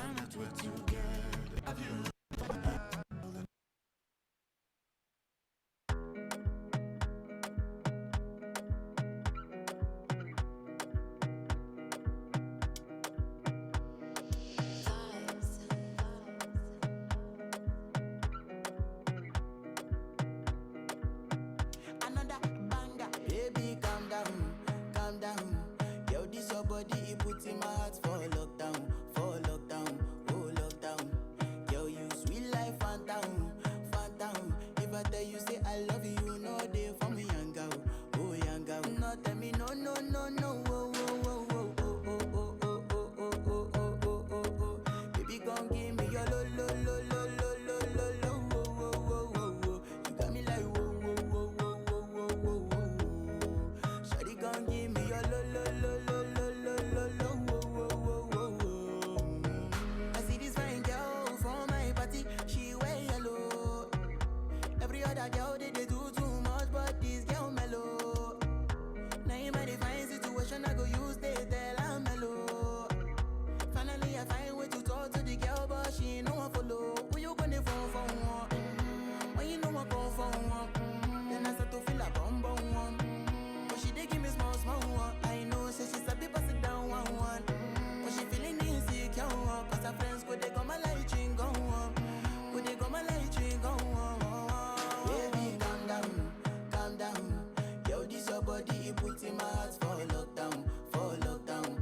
time that we're together. Have you another banger? Baby, calm down, calm down. Yo, this your body, it puts in my heart for lockdown, oh lockdown. Yo, you sweet life, phantom, phantom. If I tell you say I love you, you know they for me, young girl, oh young girl. No, tell me no, no, no, no, oh, oh, oh, oh, oh, oh, oh, oh, oh, oh, oh, oh, oh, oh, oh. Baby, gon' give me your lo, lo, lo, lo, lo, lo, lo, lo, oh, oh, oh, oh, oh. You got me like whoa, whoa, whoa, whoa, whoa, whoa, whoa, whoa. Shawty gon' give me your lo, lo, lo, lo, lo, lo, lo, lo, oh, oh, oh, oh, oh. I see this fine girl from my party, she wear yellow. Every other girl they do too much, but this girl mellow. Now in my divine situation, I go use they tell I'm mellow. Finally, I find way to talk to the girl, but she ain't no one follow. Who you gonna phone for one? When you know I come for one, then I start to feel a bum bum one. But she dey give me small small one. I know, say she's a bit pass it down one one. But she feeling insecure, cause her friends could they come my light ring go on. Could they come my light ring go on? Baby, calm down, calm down. Yo, this your body, it puts in my heart for lockdown, oh lockdown.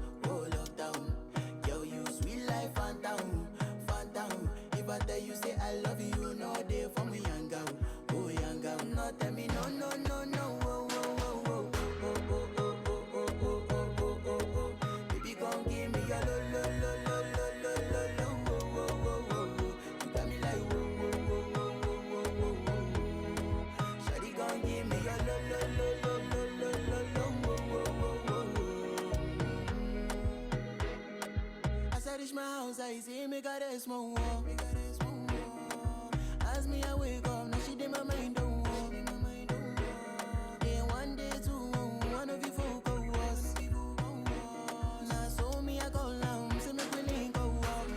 Yo, you sweet life, phantom, phantom. If I tell you say I love you, you know they for me, young girl, oh young girl. No, tell me no, no, no, no, oh, oh, oh, oh, oh, oh, oh, oh, oh, oh, oh, oh, oh, oh. Baby, gon' give me your lo, lo, lo, lo, lo, lo, lo, lo, oh, oh, oh, oh, oh. You got me like whoa, whoa, whoa, whoa, whoa, whoa, whoa, whoa. Shawty gon' give me your lo, lo, lo, lo, lo, lo, lo, lo, oh, oh, oh, oh, oh. As I reach my house, I see me got a small wall. As me, I wake up, now she did my mind don't walk. Then one day, two, one of you folk go was. Now so me, I go down, see me willing go walk.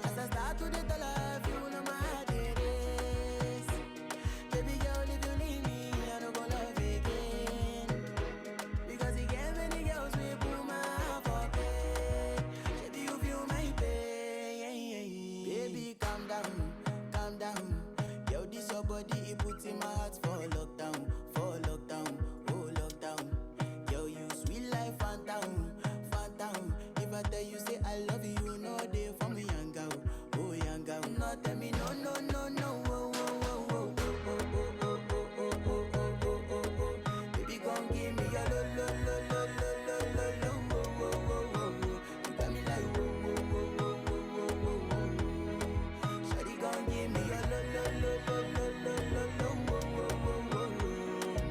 As I start to the life, you know my heart it is. Baby girl, if you leave me, I don't go love again. Because you get many girls, we put my heart for pain. Baby, you feel my pain. Baby, calm down, calm down. Yo, this your body, it puts in my heart for lockdown, oh lockdown. Yo, you sweet life, phantom, phantom. If I tell you say I love you, you know they for me, young girl, oh young girl. No, tell me no, no, no, no, oh, oh, oh, oh, oh, oh, oh, oh, oh, oh, oh, oh, oh, oh. Baby, gon' give me your lo, lo, lo, lo, lo, lo, lo, lo, oh, oh, oh, oh, oh. You got me like whoa, whoa, whoa, whoa, whoa, whoa, whoa, whoa. Shawty gon' give me your lo, lo, lo, lo, lo, lo, lo, lo, oh, oh, oh, oh, oh.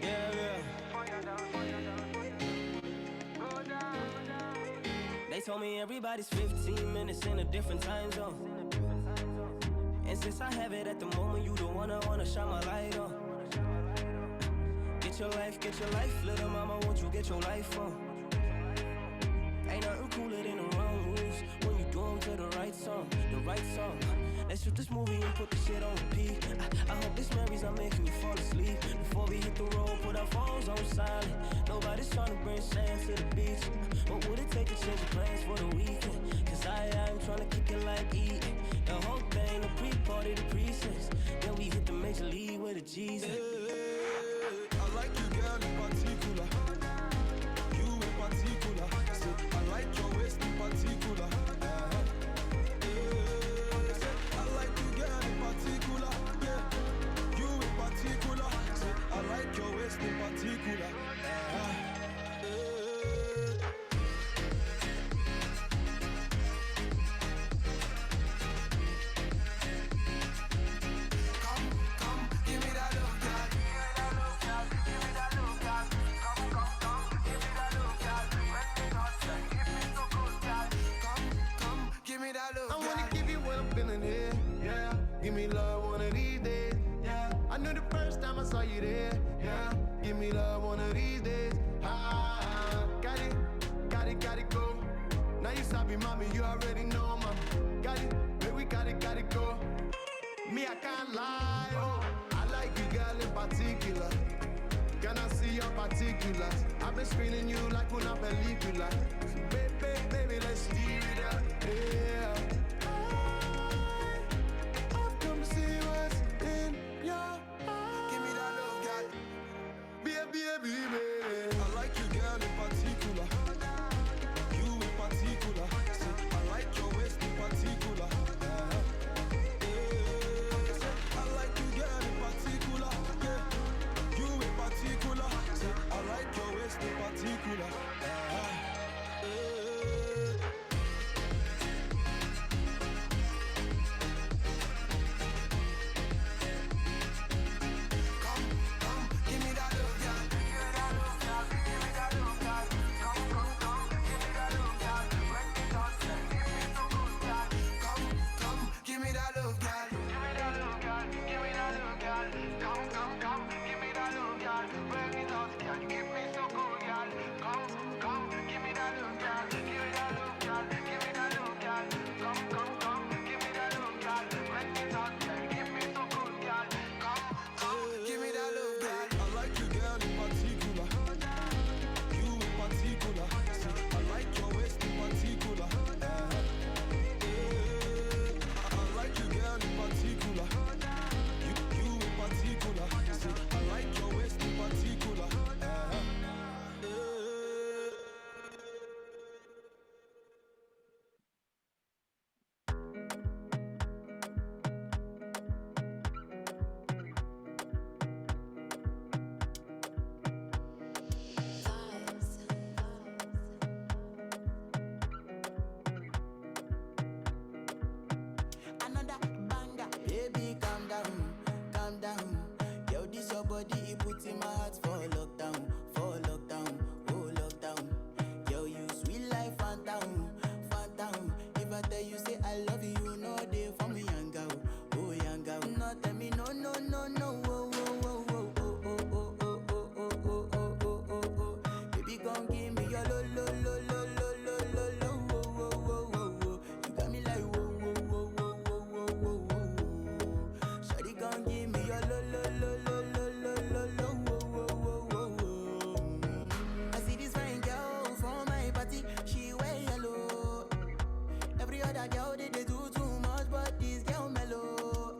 Yeah, yeah. They told me everybody's 15 minutes in a different time zone. And since I have it at the moment, you the one I wanna shine my light on. Get your life, little mama, won't you get your life on? Ain't nothing cooler than the wrong moves when you do 'em to the right song, Let's shoot this movie and put the shit on repeat. I hope this memories are making you fall asleep. Before we hit the road, put our phones on silent. Nobody's trying to bring sand to the beach. What would it take to change your plans for the weekend? Cause I'm trying to kick it like eating. The whole thing, the pre-party, the pre-sex. Then we hit the major league with a G's. I like you, girl, in particular. You in particular. Say, I like your waist in particular. I like you, girl, in particular. Yeah, you in particular. Say, I like your waist in particular. sabi, mommy, you already know, mom. Got it, baby, we got it go. Me, I can't lie, oh. I like you, girl, in particular. Can I see your particulars? I've been screening you like una película. So baby, let's steer it up, yeah. I've come to see what's in your eyes. Give me that love, girl. Baby. I like you, girl, in particular. You in particular. Say, I like your waist in particular. I like you, girl, in particular. Yeah. You in particular. Say, I like your waist in particular. Another banger. Baby, calm down. Yo, this your body, it puts in my heart for lockdown, oh lockdown. Yo, you sweet life, phantom. If I tell you say I love you, you know they for me, young girl, oh young girl. No, tell me no, oh, oh. Baby, come give me your lo. You got me like whoa. Shawty gon' give me your lo. I see this fine girl from my party, she wear yellow. Every other girl they do too much, but this girl mellow.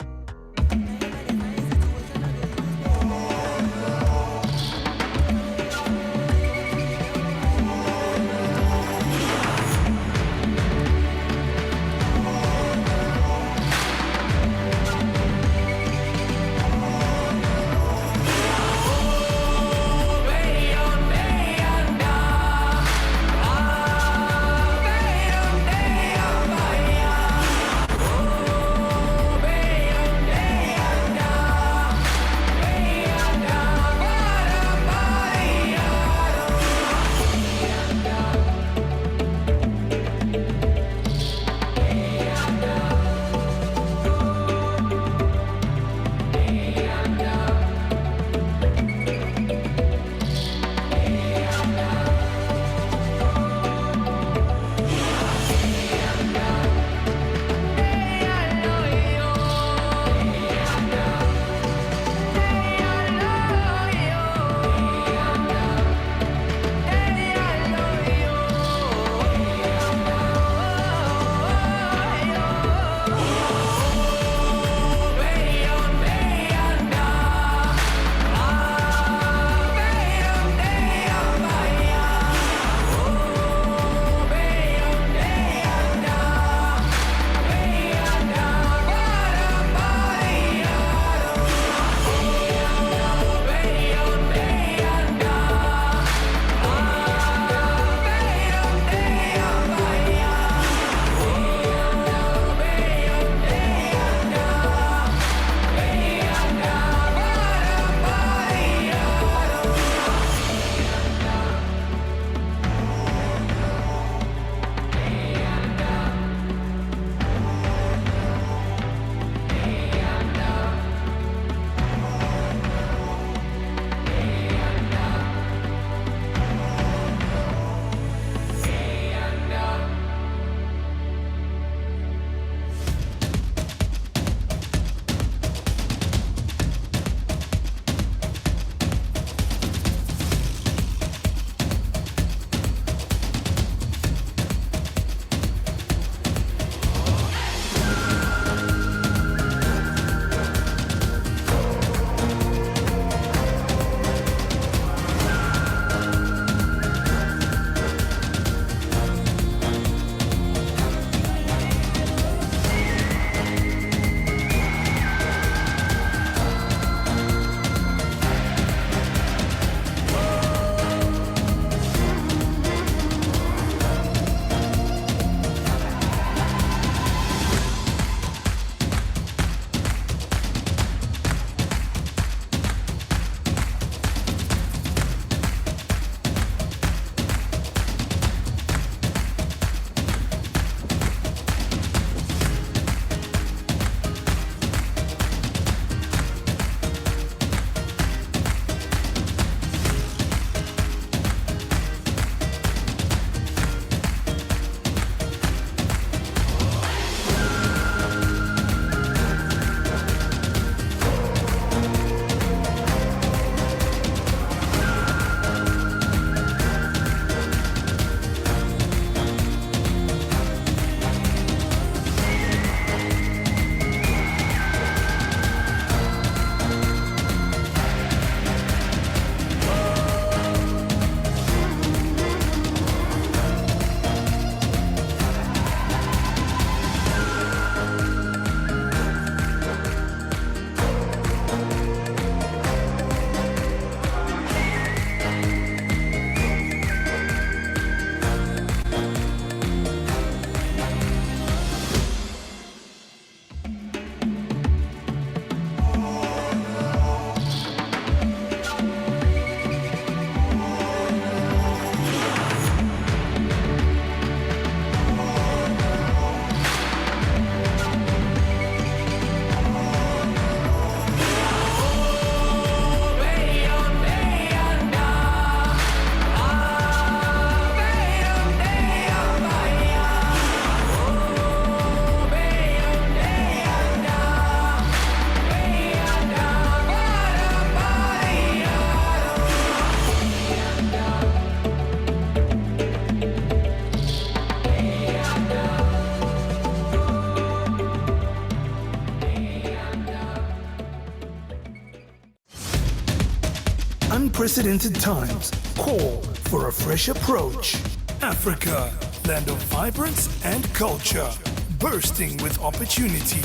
unprecedented times call for a fresh approach. Africa, land of vibrance and culture, bursting with opportunity.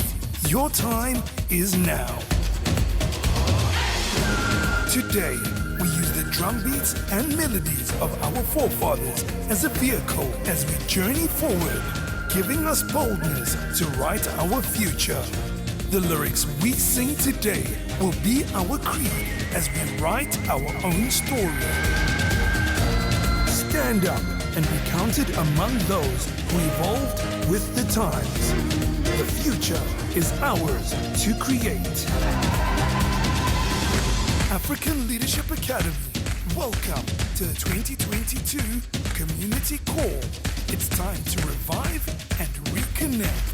Your time is now. Today, we use the drum beats and melodies of our forefathers as a vehicle as we journey forward, giving us boldness to write our future. The lyrics we sing today will be our creed as we write our own story. Stand up and be counted among those who evolved with the times. The future is ours to create. African Leadership Academy, welcome to the 2022 Community Call. It's time to revive and reconnect.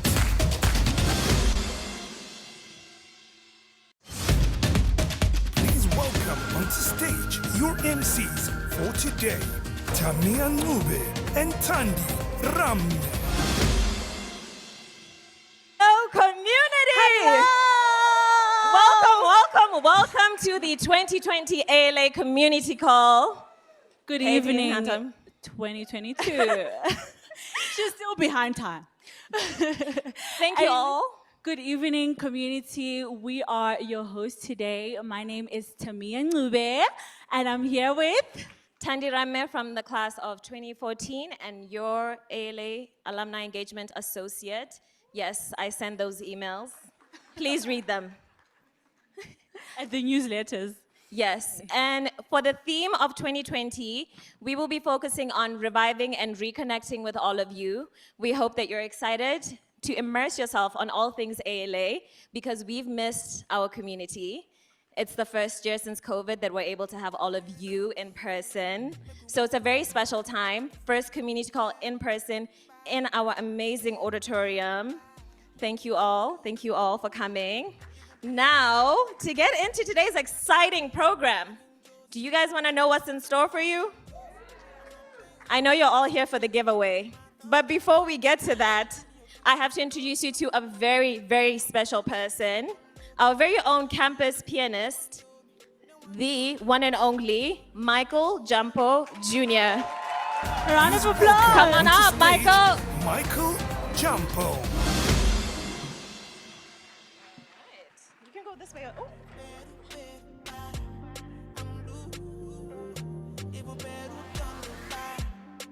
Please welcome onto stage your MCs for today, Tamia Ngube and Thandi Ramne. Hello, community! Welcome to the 2020 ALA Community Call. Good Hey, evening, behind time. 2022. She's still behind time. Thank you all. Good evening, community. We are your hosts today. My name is Tamia Ngube, and I'm here with... Thandi Ramne from the class of 2014 and your ALA Alumni Engagement Associate. Yes, I send those emails. Please read them. At the newsletters. Yes, and for the theme of 2020, we will be focusing on reviving and reconnecting with all of you. We hope that you're excited to immerse yourself on all things ALA because we've missed our community. It's the first year since COVID that we're able to have all of you in person. So it's a very special time. First community call in person in our amazing auditorium. Thank you all for coming. Now, to get into today's exciting program, do you guys want to know what's in store for you? I know you're all here for the giveaway, but before we get to that, I have to introduce you to a very, very special person, our very own campus pianist, the one and only Michael Jumpo Jr. A round of applause. Come on up, Michael. Michael Jumpo. You can go this way. Oh.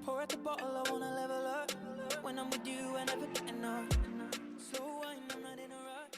Pour out the bottle, I wanna level up. When I'm with you, I never get enough. Slow wine, I'm not in a rush.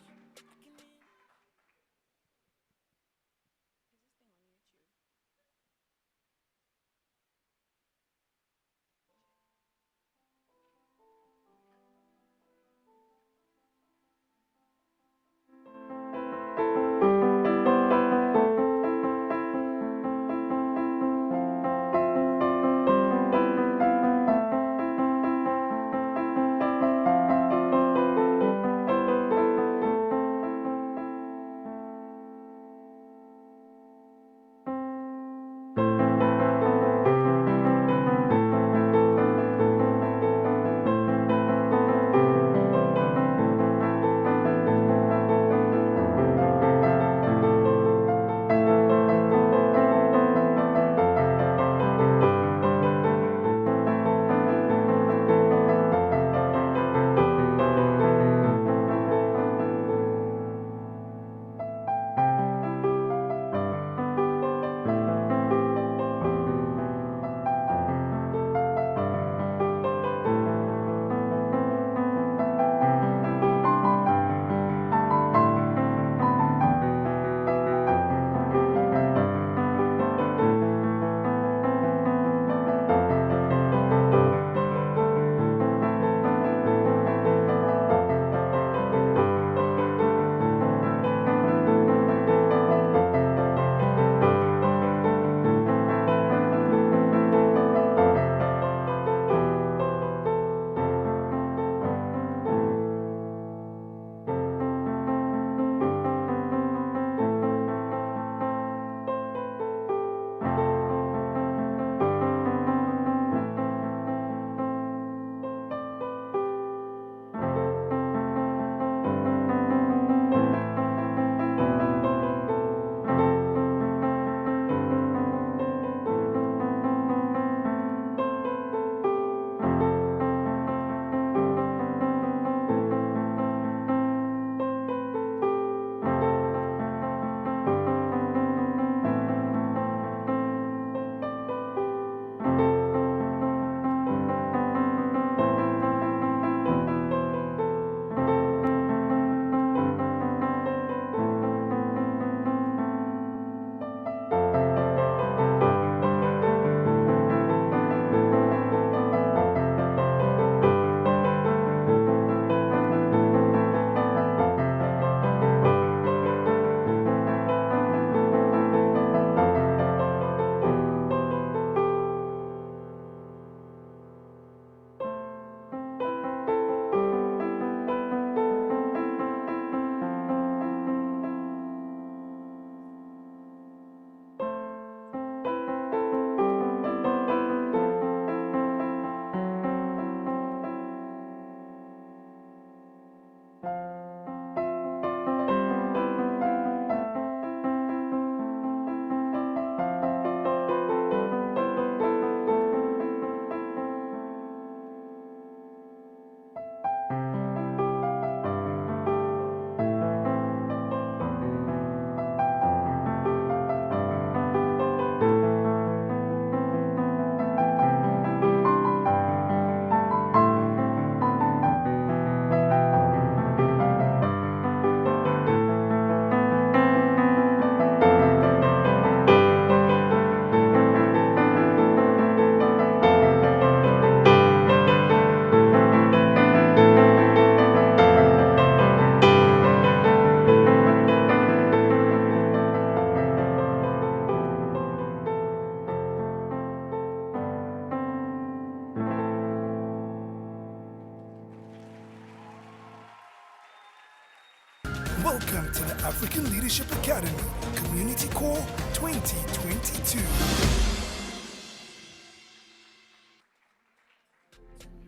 Welcome to the African Leadership Academy Community Call 2022.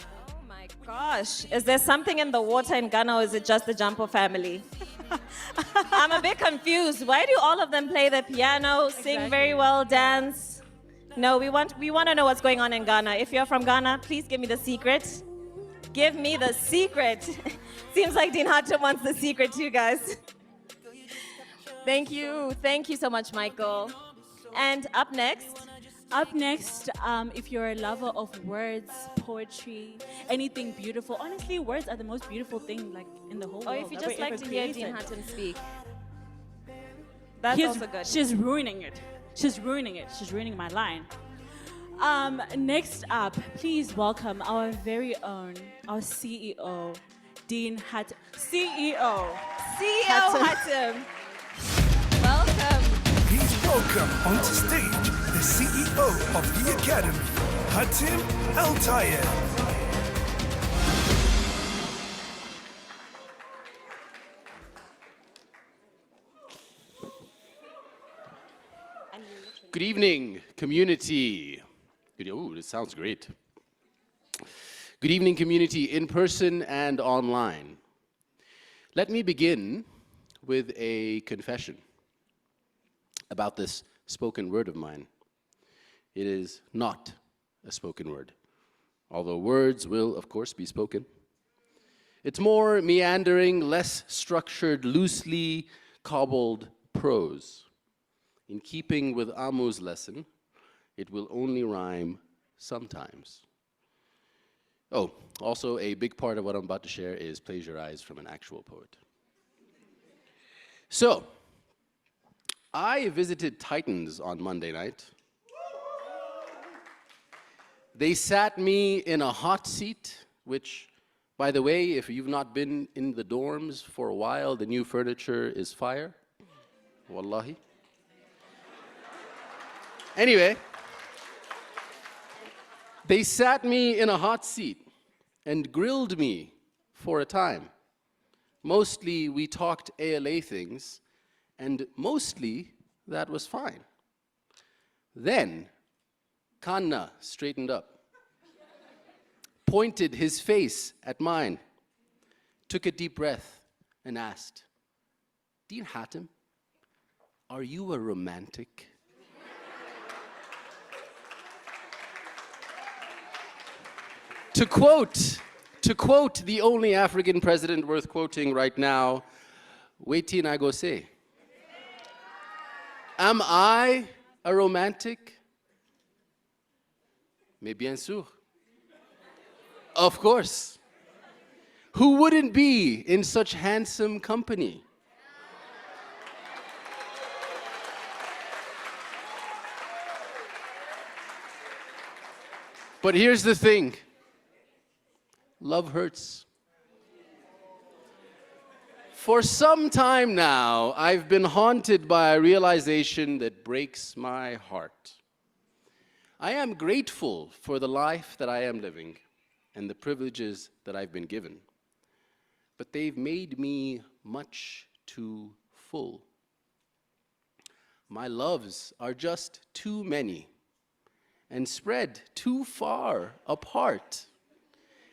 Oh my gosh. Is there something in the water in Ghana or is it just the Jumpo family? I'm a bit confused. Why do all of them play the piano, sing very well, dance? No, we want to know what's going on in Ghana. If you're from Ghana, please give me the secret. Give me the secret. Seems like Dean Hatem wants the secret too, guys. Thank you. Thank you so much, Michael. And up next, if you're a lover of words, poetry, anything beautiful, honestly, words are the most beautiful thing like in the whole or world. if you that just we like ever to hear created. Dean Hatem speak, that's He's- also good. She's ruining it. She's ruining it. She's ruining my line. Next up, please welcome our very own, our CEO, Dean Hatem. CEO Hatem. Welcome. Please welcome onto stage the CEO of the Academy, Hatem El-Tayeb. Good evening, community. Oh, this sounds great. Good evening, community, in person and online. Let me begin with a confession about this spoken word of mine. It is not a spoken word, although words will, of course, be spoken. It's more meandering, less structured, loosely cobbled prose. In keeping with Amu's lesson, it will only rhyme sometimes. Oh, also a big part of what I'm about to share is plagiarized from an actual poet. So, I visited Titans on Monday night. They sat me in a hot seat, which, by the way, if you've not been in the dorms for a while, the new furniture is fire. Wallahi. Anyway, they sat me in a hot seat and grilled me for a time. Mostly we talked ALA things, and mostly that was fine. Then Kanna straightened up, pointed his face at mine, took a deep breath, and asked, "Dean Hatem, are you a romantic?" To quote the only African president worth quoting right now, wetin I go say? Am I a romantic? Mais bien sûr. Of course. Who wouldn't be in such handsome company? But here's the thing. Love hurts. For some time now, I've been haunted by a realization that breaks my heart. I am grateful for the life that I am living and the privileges that I've been given. But they've made me much too full. My loves are just too many and spread too far apart.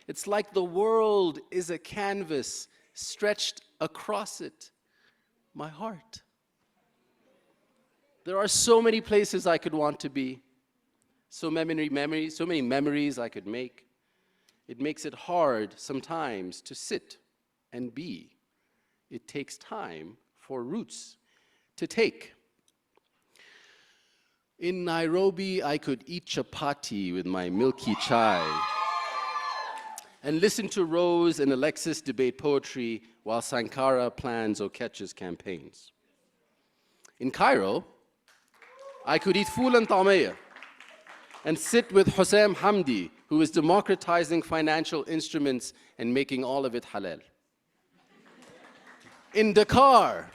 It's like the world is a canvas stretched across it, my heart. There are so many places I could want to be, so many memories I could make. It makes it hard sometimes to sit and be. It takes time for roots to take. In Nairobi, I could eat chapati with my milky chai and listen to Rose and Alexis debate poetry while Sankara plans Oketch's campaigns. In Cairo, I could eat fool and tameya and sit with Hossein Hamdi, who is democratizing financial instruments and making all of it halal. In Dakar,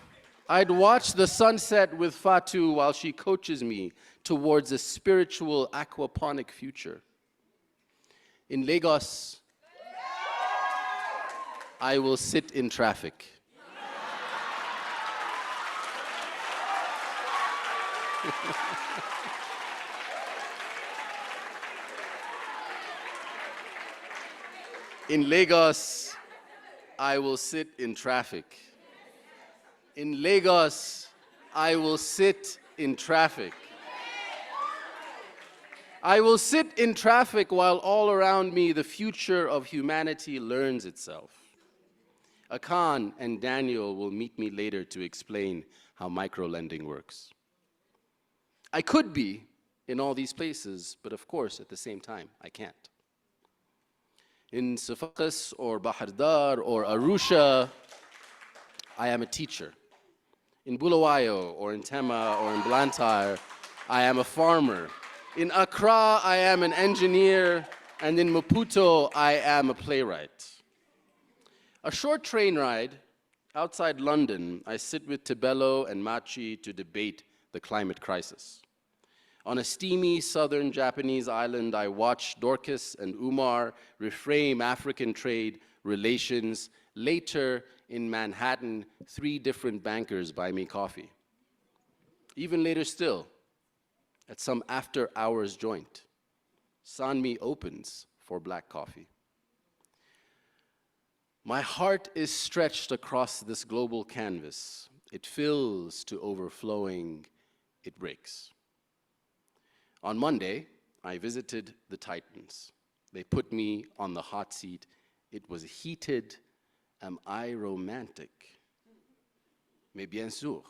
I'd watch the sunset with Fatu while she coaches me towards a spiritual aquaponic future. In Lagos, I will sit in traffic In Lagos, I will sit in traffic. In Lagos, I will sit in traffic. I will sit in traffic while all around me the future of humanity learns itself. Akan and Daniel will meet me later to explain how microlending works. I could be in all these places, but of course, at the same time, I can't. In Safakis or Bahar Dar or Arusha, I am a teacher. In Bulawayo or in Tema or in Blantyre, I am a farmer. In Accra, I am an engineer, and in Maputo, I am a playwright. A short train ride outside London, I sit with Tebello and Machi to debate the climate crisis. On a steamy southern Japanese island, I watch Dorcas and Umar reframe African trade relations. Later in Manhattan, 3 different bankers buy me coffee. Even later still, at some after-hours joint, Sanmi opens for black coffee. My heart is stretched across this global canvas. It fills to overflowing, it breaks. On Monday, I visited the Titans. They put me on the hot seat. It was heated. Am I romantic? Mais bien sûr,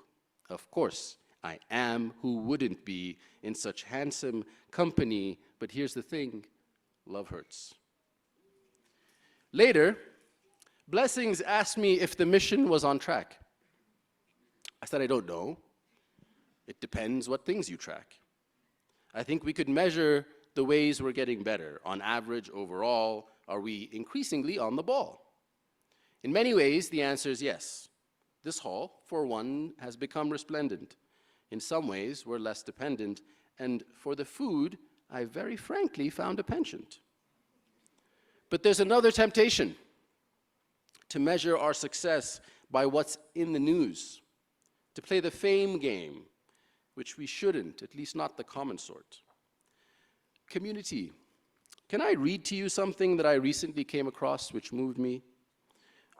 of course, I am. Who wouldn't be in such handsome company? But here's the thing, love hurts. Later, Blessings asked me if the mission was on track. I said, I don't know. It depends what things you track. I think we could measure the ways we're getting better. On average, overall, are we increasingly on the ball? In many ways, the answer is yes. This hall, for one, has become resplendent. In some ways, we're less dependent. And for the food, I very frankly found a penchant. But there's another temptation, to measure our success by what's in the news, to play the fame game, which we shouldn't, at least not the common sort. Community, can I read to you something that I recently came across which moved me?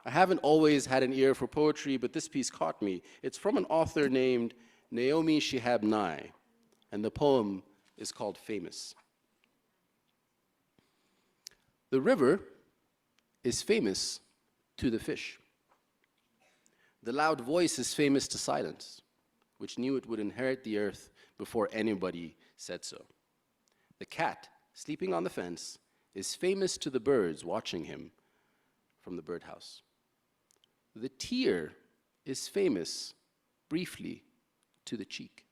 I haven't always had an ear for poetry, but this piece caught me. It's from an author named Naomi Shihab Nye, and the poem is called Famous. The river is famous to the fish. The loud voice is famous to silence, which knew it would inherit the earth before anybody said so. The cat, sleeping on the fence, is famous to the birds watching him from the birdhouse. The tear is famous, briefly, to the cheek.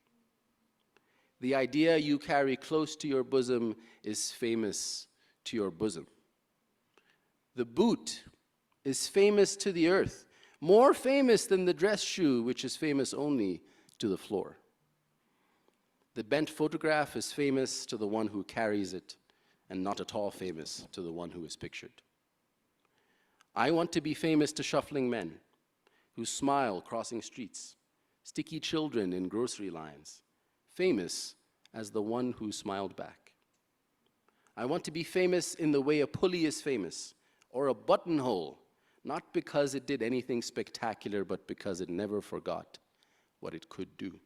The idea you carry close to your bosom is famous to your bosom. The boot is famous to the earth, more famous than the dress shoe, which is famous only to the floor. The bent photograph is famous to the one who carries it, and not at all famous to the one who is pictured. I want to be famous to shuffling men who smile crossing streets, sticky children in grocery lines, famous as the one who smiled back. I want to be famous in the way a pulley is famous, or a buttonhole, not because it did anything spectacular, but because it never forgot what it could do.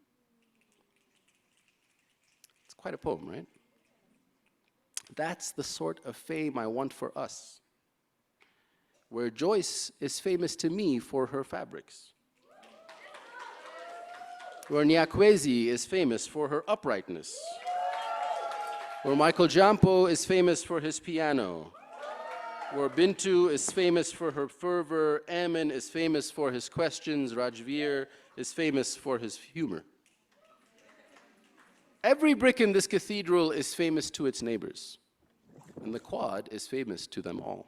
It's quite a poem, right? That's the sort of fame I want for us, where Joyce is famous to me for her fabrics, where Nyakwezi is famous for her uprightness, where Michael Jampo is famous for his piano, where Bintu is famous for her fervor, Amin is famous for his questions, Rajveer is famous for his humor. Every brick in this cathedral is famous to its neighbors, and the quad is famous to them all.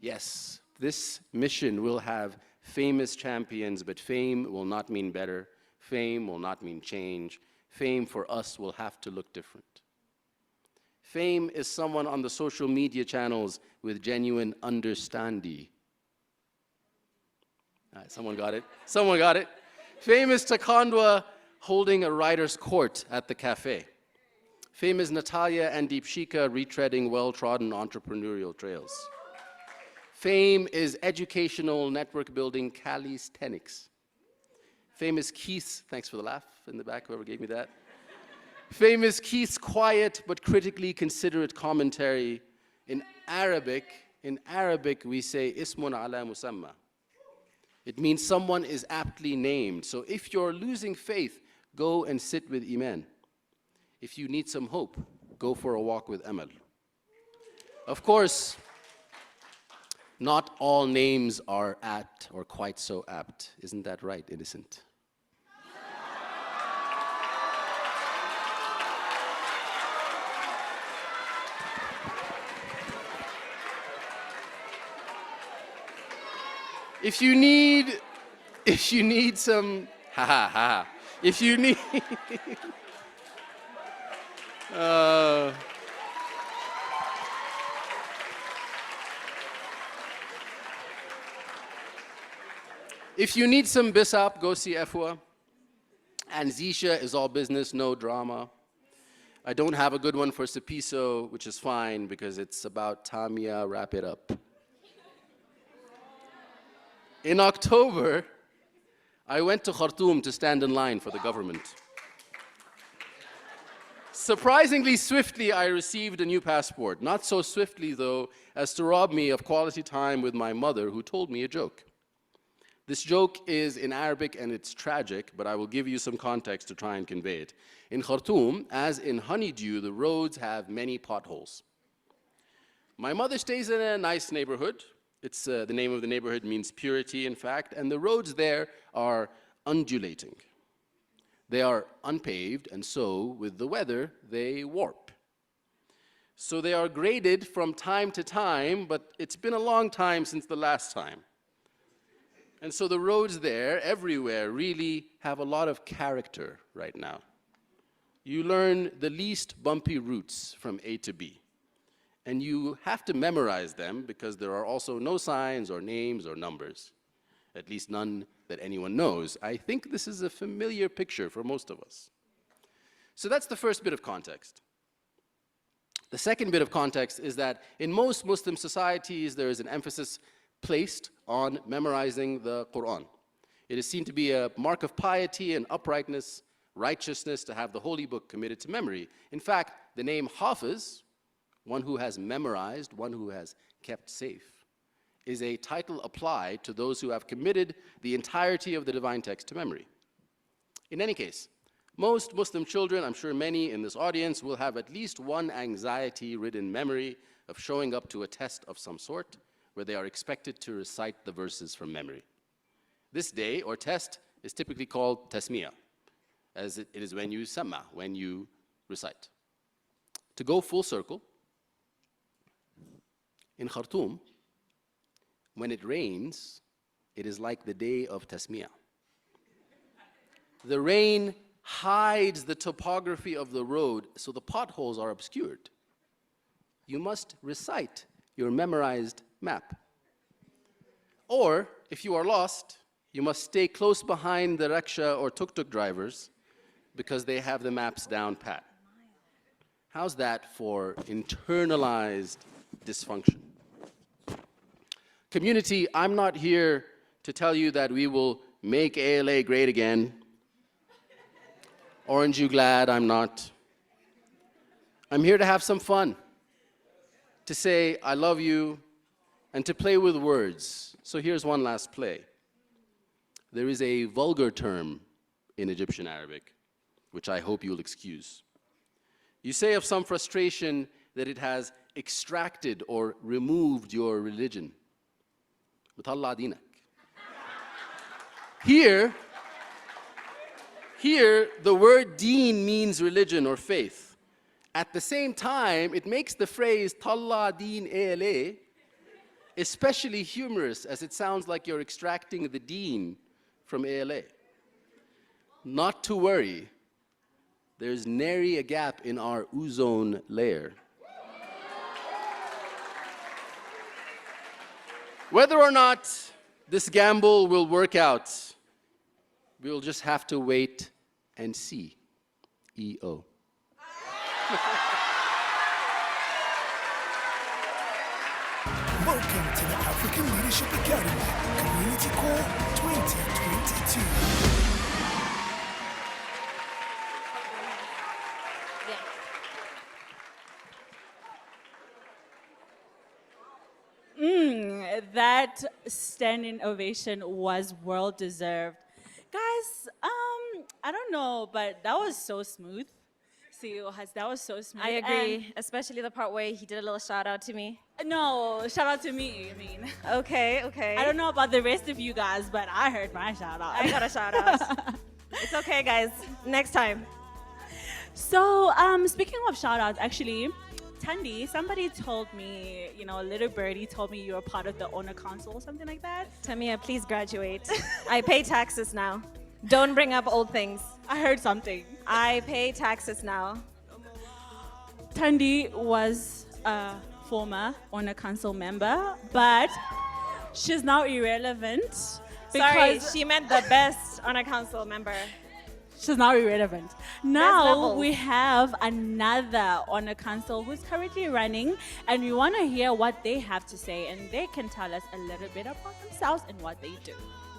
Yes, this mission will have famous champions, but fame will not mean better. Fame will not mean change. Fame for us will have to look different. Fame is someone on the social media channels with genuine understanding. Someone got it? Someone got it? Fame is Takandwa holding a writer's court at the cafe. Fame is Natalia and Deepshika retreading well-trodden entrepreneurial trails. Fame is educational network building calisthenics. Fame is Keith's, thanks for the laugh in the back, whoever gave me that. Fame is Keith's quiet but critically considerate commentary. In Arabic we say ismun ala musamma. It means someone is aptly named. So if you're losing faith, go and sit with Iman. If you need some hope, go for a walk with Amal. Of course, not all names are apt or quite so apt. Isn't that right, innocent? If you need some, if you need, if you need some bisap, go see Efwa. And Zisha is all business, no drama. I don't have a good one for Sapiso, which is fine because it's about Tamia, wrap it up. In October, I went to Khartoum to stand in line for the government. Surprisingly swiftly, I received a new passport. Not so swiftly, though, as to rob me of quality time with my mother, who told me a joke. This joke is in Arabic and it's tragic, but I will give you some context to try and convey it. In Khartoum, as in Honeydew, the roads have many potholes. My mother stays in a nice neighborhood. It's, the name of the neighborhood means purity, in fact, and the roads there are undulating. They are unpaved, and so, with the weather, they warp. So they are graded from time to time, but it's been a long time since the last time. And so the roads there, everywhere, really have a lot of character right now. You learn the least bumpy routes from A to B. And you have to memorize them because there are also no signs or names or numbers, at least none that anyone knows. I think this is a familiar picture for most of us. So that's the first bit of context. The second bit of context is that in most Muslim societies, there is an emphasis placed on memorizing the Quran. It is seen to be a mark of piety and uprightness, righteousness to have the holy book committed to memory. In fact, the name Hafiz, one who has memorized, one who has kept safe, is a title applied to those who have committed the entirety of the divine text to memory. In any case, most Muslim children, I'm sure many in this audience, will have at least one anxiety-ridden memory of showing up to a test of some sort where they are expected to recite the verses from memory. This day or test is typically called tasmiyah, as it is when you sama, when you recite. To go full circle, in Khartoum, when it rains, it is like the day of tasmiyah. The rain hides the topography of the road, so the potholes are obscured. You must recite your memorized map. Or, if you are lost, you must stay close behind the rickshaw or tuk-tuk drivers because they have the maps down pat. How's that for internalized dysfunction? Community, I'm not here to tell you that we will make ALA great again. Aren't you glad I'm not? I'm here to have some fun, to say I love you, and to play with words. So here's one last play. There is a vulgar term in Egyptian Arabic, which I hope you'll excuse. You say of some frustration that it has extracted or removed your religion. Mutalla dinak. Here, the word deen means religion or faith. At the same time, it makes the phrase Talla deen ALA especially humorous, as it sounds like you're extracting the deen from ALA. Not to worry, there's nary a gap in our ozone layer. Whether or not this gamble will work out, we'll just have to wait and see. EO. Welcome Welcome to the African Leadership Academy Community Call 2022. That standing ovation was well deserved. Guys, I don't know, but that was so smooth. CEO has that was so smooth. I agree, especially the part where he did a little shout out to me. No, shout out to me, I mean. Okay, okay. I don't know about the rest of you guys, but I heard my shout out. I got a shout out. It's okay, guys. Next time. So, speaking of shout outs, actually, Tandy, somebody told me, a little birdie told me you were part of the owner council or something like that. Tamia, please graduate. I pay taxes now. Don't bring up old things. I heard something. I pay taxes now. Tandy was a former owner council member, but she's now irrelevant. Sorry, because she meant the best on a council member. she's now irrelevant. Now levels. we have another honor council who's currently running, and we want to hear what they have to say, and they can tell us a little bit about themselves and what they do.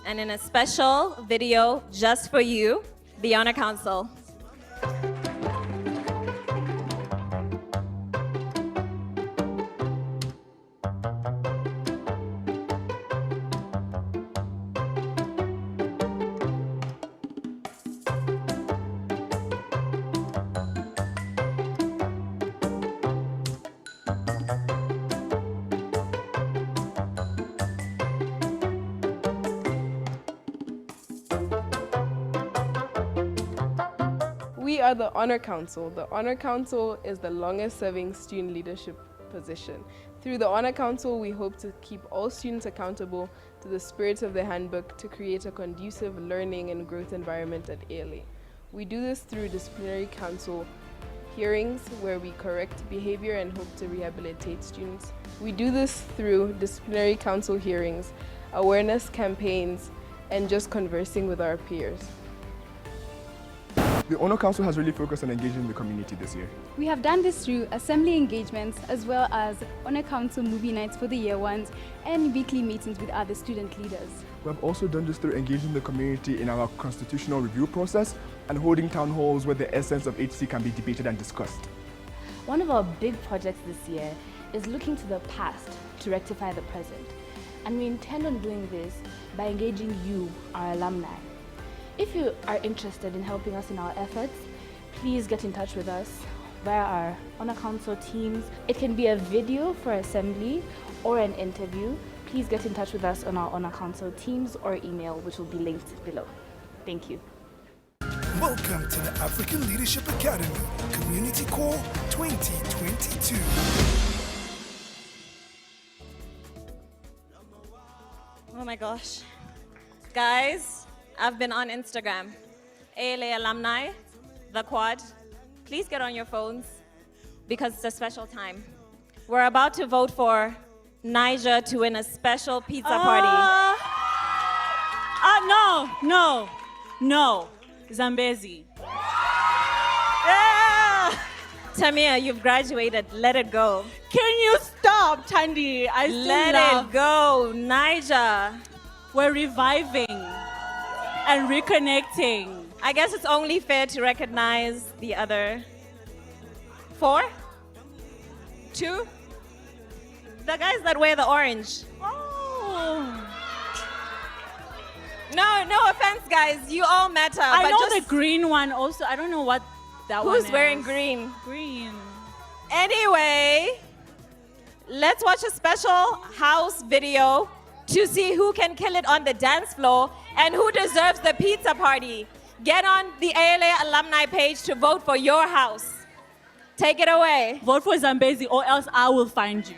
And in a special video just for you, the Honor Council. We are the Honor Council. The Honor Council is the longest serving student leadership position. Through the Honor Council, we hope to keep all students accountable to the spirit of the handbook to create a conducive learning and growth environment at ALA. We do this through disciplinary council hearings where we correct behavior and hope to rehabilitate students. We do this through disciplinary council hearings, awareness campaigns, and just conversing with our peers. The Honor Council has really focused on engaging the community this year. We have done this through assembly engagements as well as Honor Council movie nights for the year ones and weekly meetings with other student leaders. We have also done this through engaging the community in our constitutional review process and holding town halls where the essence of HC can be debated and discussed. One of our big projects this year is looking to the past to rectify the present. And we intend on doing this by engaging you, our alumni. If you are interested in helping us in our efforts, please get in touch with us via our Honor Council teams. It can be a video for assembly or an interview. Please get in touch with us on our Honor Council teams or email, which will be linked below. Thank you. Welcome to the African Leadership Academy Community Call 2022. Oh my gosh. Guys, I've been on Instagram. ALA alumni, the quad. Please get on your phones because it's a special time. We're about to vote for Niger to win a special pizza party. No. Zambezi. Yeah! Tamia, you've graduated. Let it go. Can you stop, Tandy? I still Let love. it go, Niger. We're reviving and reconnecting. I guess it's only fair to recognize the other 4? 2? The guys that wear the orange. Oh. No offense, guys. You all matter. I but know just the green one also. I don't know what that one is. who's wearing green? Green. Anyway, let's watch a special house video to see who can kill it on the dance floor and who deserves the pizza party. Get on the ALA alumni page to vote for your house. Take it away. Vote for Zambezi or else I will find you.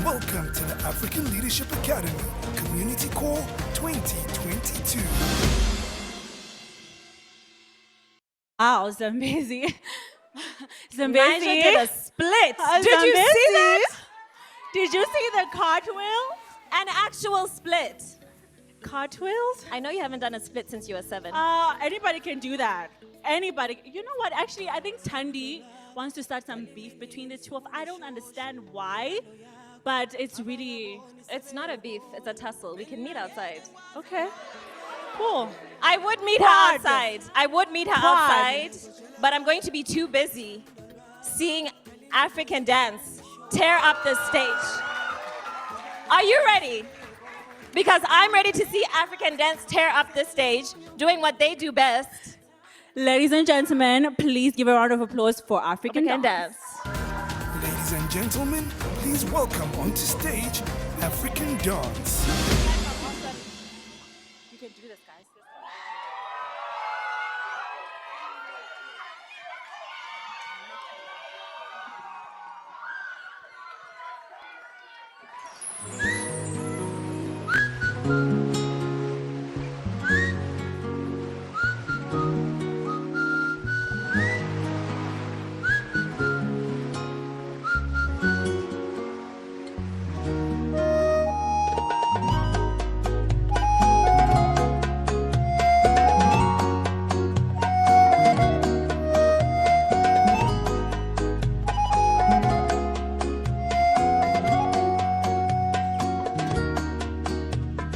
Welcome to the African Leadership Academy Community Call 2022. Wow, Zambezi. Niger did a split. Did you see that? Did you see the cartwheel? An actual split. Cartwheels? I know you haven't done a split since you were 7. Anybody can do that. Anybody. You know what? Actually, I think Tandi wants to start some beef between the two of. I don't understand why, but it's really. It's not a beef. It's a tussle. We can meet outside. Okay. Cool. I would meet her outside. I would meet her outside, but I'm going to be too busy seeing African dance tear up the stage. Are you ready? Because I'm ready to see African dance tear up the stage, doing what they do best. Ladies and gentlemen, please give a round of applause for African dance. Ladies and gentlemen, please welcome onto stage African Dance. You can do this, guys.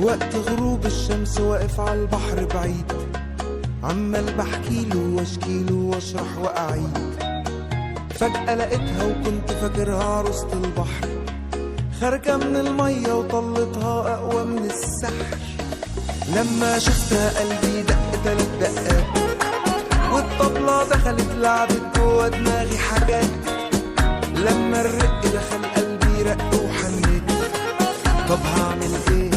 وقت غروب الشمس واقف على البحر بعيد، عمال بحكيله واشكيله واشرح واعيد. فجأة لقيتها وكنت فاكرها عروسة البحر، خارجة من المية وطلتها أقوى من السحر. لما شفتها قلبي دق 3 دقات، والطبلة دخلت لعبت جوا دماغي حاجات. لما الرق دخل قلبي رق وحنيت، طب هعمل ايه؟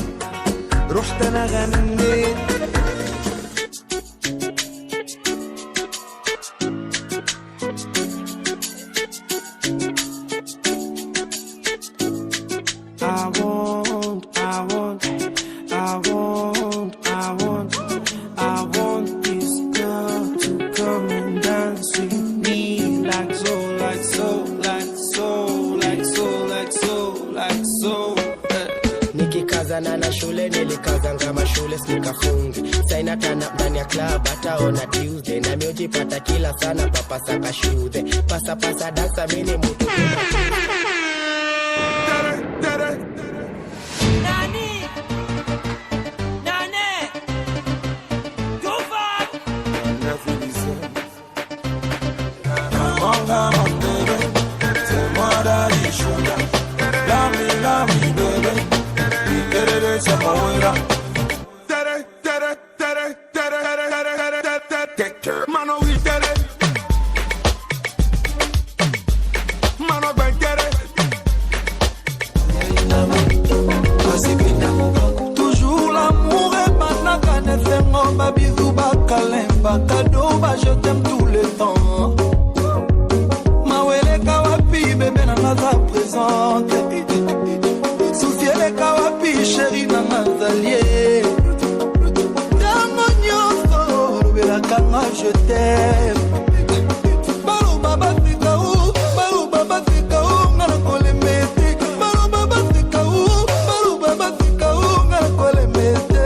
رحت انا غنيت. I want this girl to come and dance with me like so, like so, like so, like so, like so, like so. Nikikazana na shule nilikazanga mashule sikafungi. Saina tana ndani ya club hataona Tuesday. Na miujipata kila sana papasa kashude. Pasa pasa dansa mini mutu kuna toujours l'amour est banaka nefengo babizou bakalemba kado ba je t'aime tout le temps. Mawele kawapi bébé nanga za présente, souciele kawapi chéri nanga zalie. Tango nyonso lobelaka nga je t'aime. Baluba bafika u, baluba bafika u, nga nakolemete. Baluba bafika u, baluba bafika u, nga nakolemete.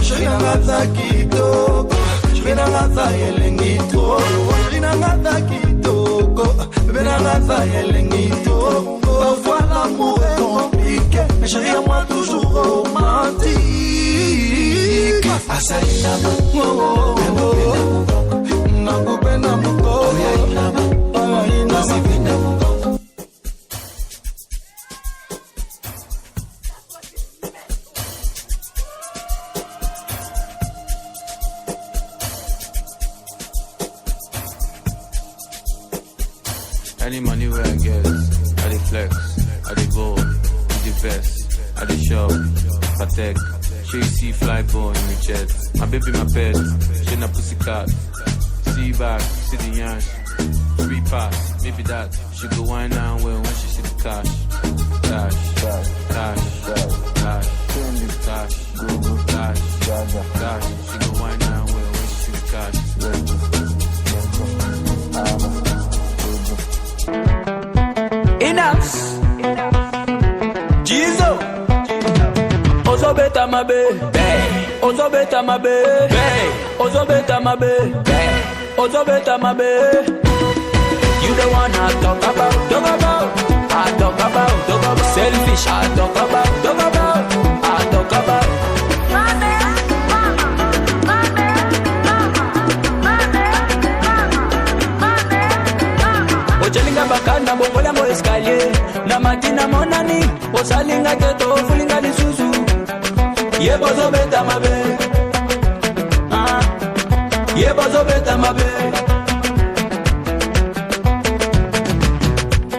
Chéri nanga za kitoko, chéri nanga za elengi toko, chéri nanga za kitoko, bébé nanga za elengi toko. Parfois l'amour est compliqué, mais chéri à moi toujours romantique. Asainama, oh oh oh, nakupenda mukoko, asainama, nasipenda mukoko. Any money where I get, I dey flex, I dey go, I dey vest, I dey shop, Patek, she see fly boy in the jet. My baby, my pet, she na pussycat. See back, see the yansh, free pass, maybe that. She go wine down well when she see the cash. Cash, cash, cash, cash, cash, cash, cash, cash. She go wine down well when she see the cash. Enough. Jizo. Ozo beta my baby. Ozo beta my baby. Ozo beta my baby. Ozo beta my baby. You the one I talk about, talk about. I talk about, talk about. Selfish, I talk about, talk about. I talk about. Ochelinga bakana bongola mo escalier. Na matina monani, osalinga keto fulinga lisusu. Ye bozo beta mabe. Ye bozo beta mabe.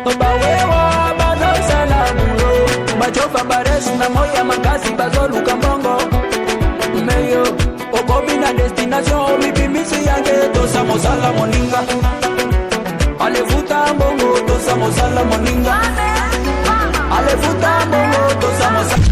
Oba wewa bazo salamu yo. Bachofa bares na moya makasi bazo lukambongo. Meyo, okobi na destination. Mipimisi yange tosa mosala moninga. Alefuta mbongo tosa mosala moninga. Alefuta mbongo tosa mosala.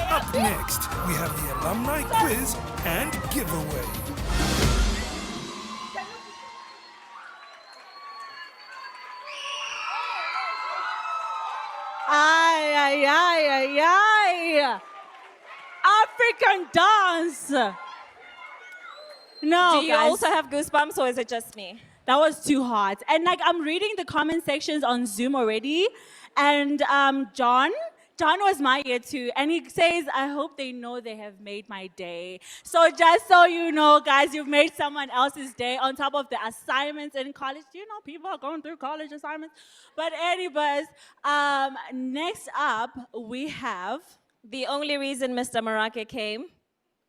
Up next, we have the alumni quiz and giveaway. Ay, ay, ay, ay, ay. African dance. No, Do you guys. also have goosebumps or is it just me? That was too hot. And like I'm reading the comment sections on Zoom already, and John was my year too, and he says, I hope they know they have made my day. So just so you know, guys, you've made someone else's day on top of the assignments in college. You know, people are going through college assignments. But anyways, next up, we have... The only reason Mr. Marake came,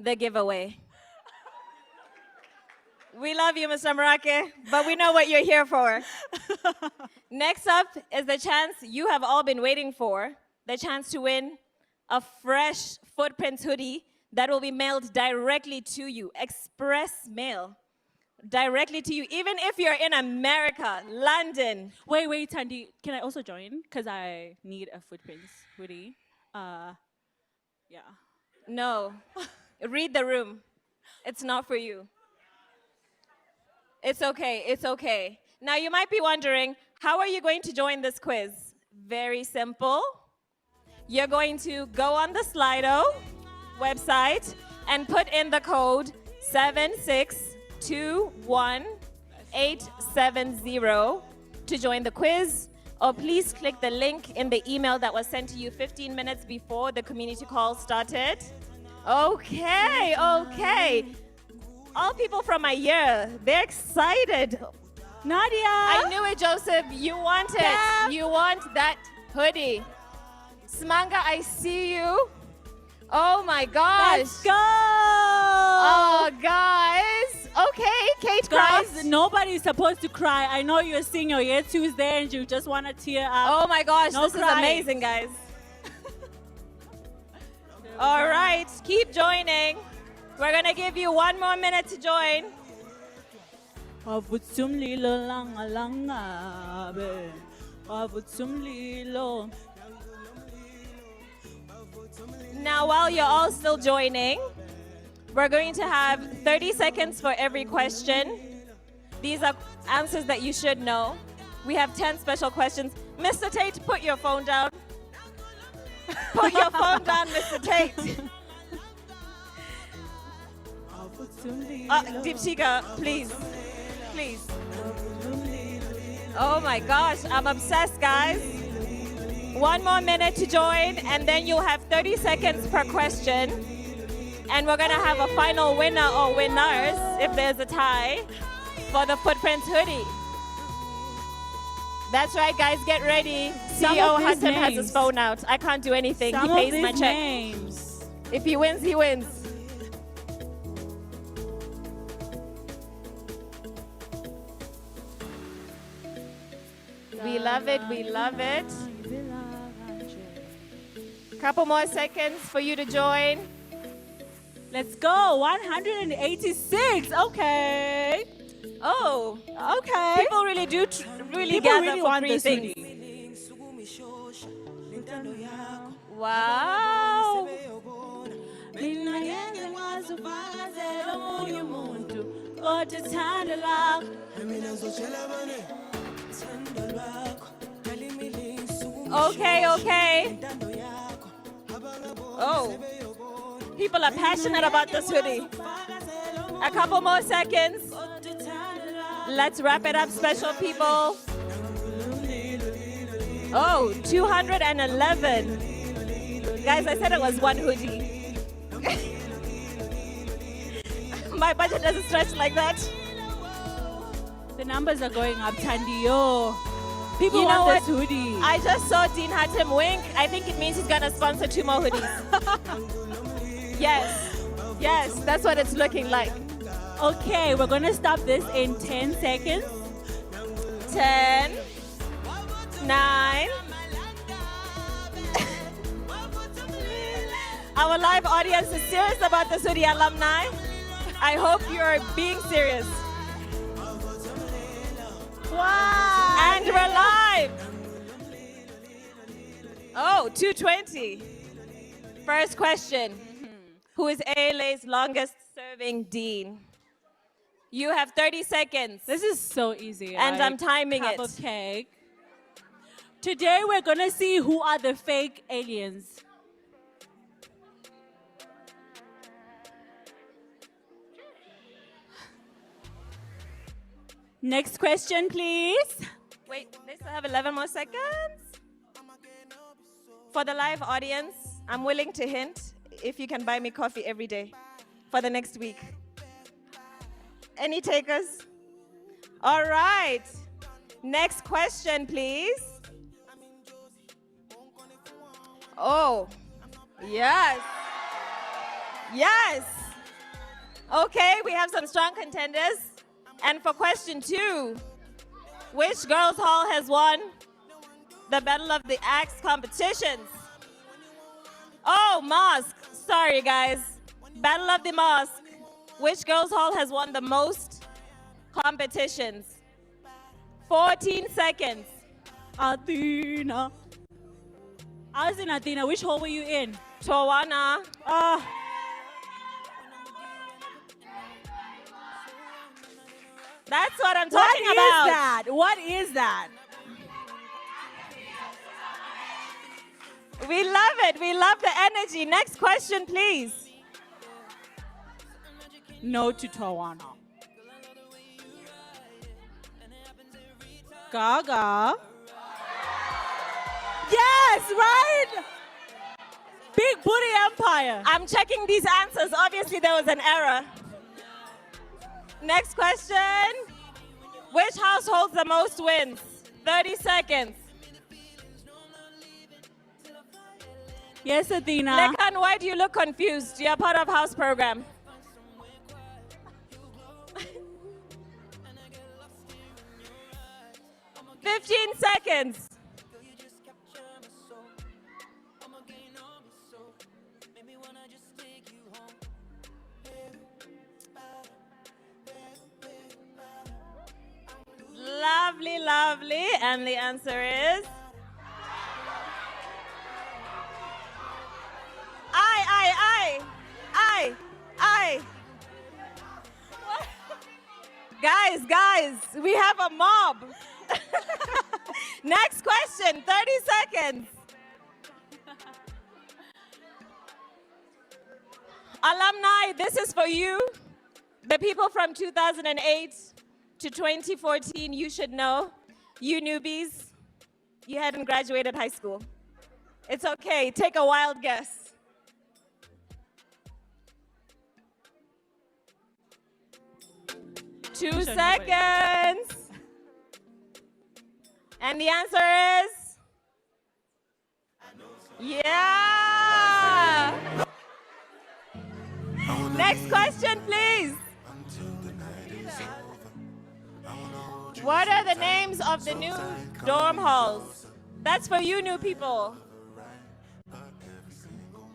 the giveaway. We love you, Mr. Marake, but we know what you're here for. Next up is the chance you have all been waiting for, the chance to win a fresh Footprints hoodie that will be mailed directly to you, express mail, directly to you, even if you're in America, London. Wait, Tandy, can I also join? Because I need a Footprints hoodie. Yeah. No, read the room. It's not for you. It's okay, it's okay. Now you might be wondering, how are you going to join this quiz? Very simple. You're going to go on the Slido website and put in the code 7621870 to join the quiz, or please click the link in the email that was sent to you 15 minutes before the community call started. Okay. All people from my year, they're excited. Nadia! I knew it, Joseph. You want it. Yeah. You want that hoodie. Smanga, I see you. Oh my gosh. Let's go! Oh, guys. Okay, Kate Guys, Cross. nobody's supposed to cry. I know you're seeing your year twos there and you just want to tear up. Oh my gosh, No this crying. is amazing, guys. All right, keep joining. We're going to give you 1 more minute to join. Now, while you're all still joining, we're going to have 30 seconds for every question. These are answers that you should know. We have 10 special questions. Mr. Tate, put your phone down. Put your phone down, Mr. Tate. Deepshika, please. Please. Oh my gosh, I'm obsessed, guys. 1 more minute to join, and then you'll have 30 seconds per question. And we're gonna have a final winner or winners, if there's a tie, for the Footprints hoodie. That's right, guys, get ready. CEO Hudson has his phone out. I can't do anything. He pays my check. Names. If he wins, he wins. We love it, we love it. Couple more seconds for you to join. Let's go, 186, okay. Oh, okay. People really do really People gather really for want 3 this things. hoodie. Wow. Okay. Oh, people are passionate about this hoodie. A couple more seconds. Let's wrap it up, special people. Oh, 211. Guys, I said it was one hoodie. My budget doesn't stretch like that. The numbers are going up, Tandy. Yo. People You know want what? this hoodie. I just saw Dean Hatem wink. I think it means he's gonna sponsor 2 more hoodies. Yes, that's what it's looking like. Okay, we're gonna stop this in 10 seconds. 10, 9. Our live audience is serious about the Sudi alumni. I hope you're being serious. Wow! And we're live. Oh, 220. First question. Who is ALA's longest serving dean? You have 30 seconds. This is so easy. And I'm timing cup it. of cake. Today we're gonna see who are the fake aliens. Next question, please. Wait, they still have 11 more seconds. For the live audience, I'm willing to hint if you can buy me coffee every day for the next week. Any takers? All right. Next question, please. Oh, yes. Yes. Okay, we have some strong contenders. And for question 2, which girls' hall has won the Battle of the Axe competitions? Oh, mosque. Sorry, guys. Battle of the Mosque. Which girls' hall has won the most competitions? 14 seconds. Athena. I was in Athena. Which hall were you in? Tawana. That's what I'm talking about. What is that? We love it. We love the energy. Next question, please. No to Tawana. Gaga. Yes, right? Big Booty Empire. I'm checking these answers. Obviously, there was an error. Next question. Which house holds the most wins? 30 seconds. Yes, Athena. Lekan, why do you look confused? You're part of house program. "15 seconds. Lovely, lovely. And the answer is... I. Guys, we have a mob. Next question, 30 seconds. Alumni, this is for you. The people from 2008 to 2014, you should know. You newbies, you hadn't graduated high school. It's okay, take a wild guess. Two seconds. And the answer is... Yeah! Next question, please. What are the names of the new dorm halls? That's for you new people.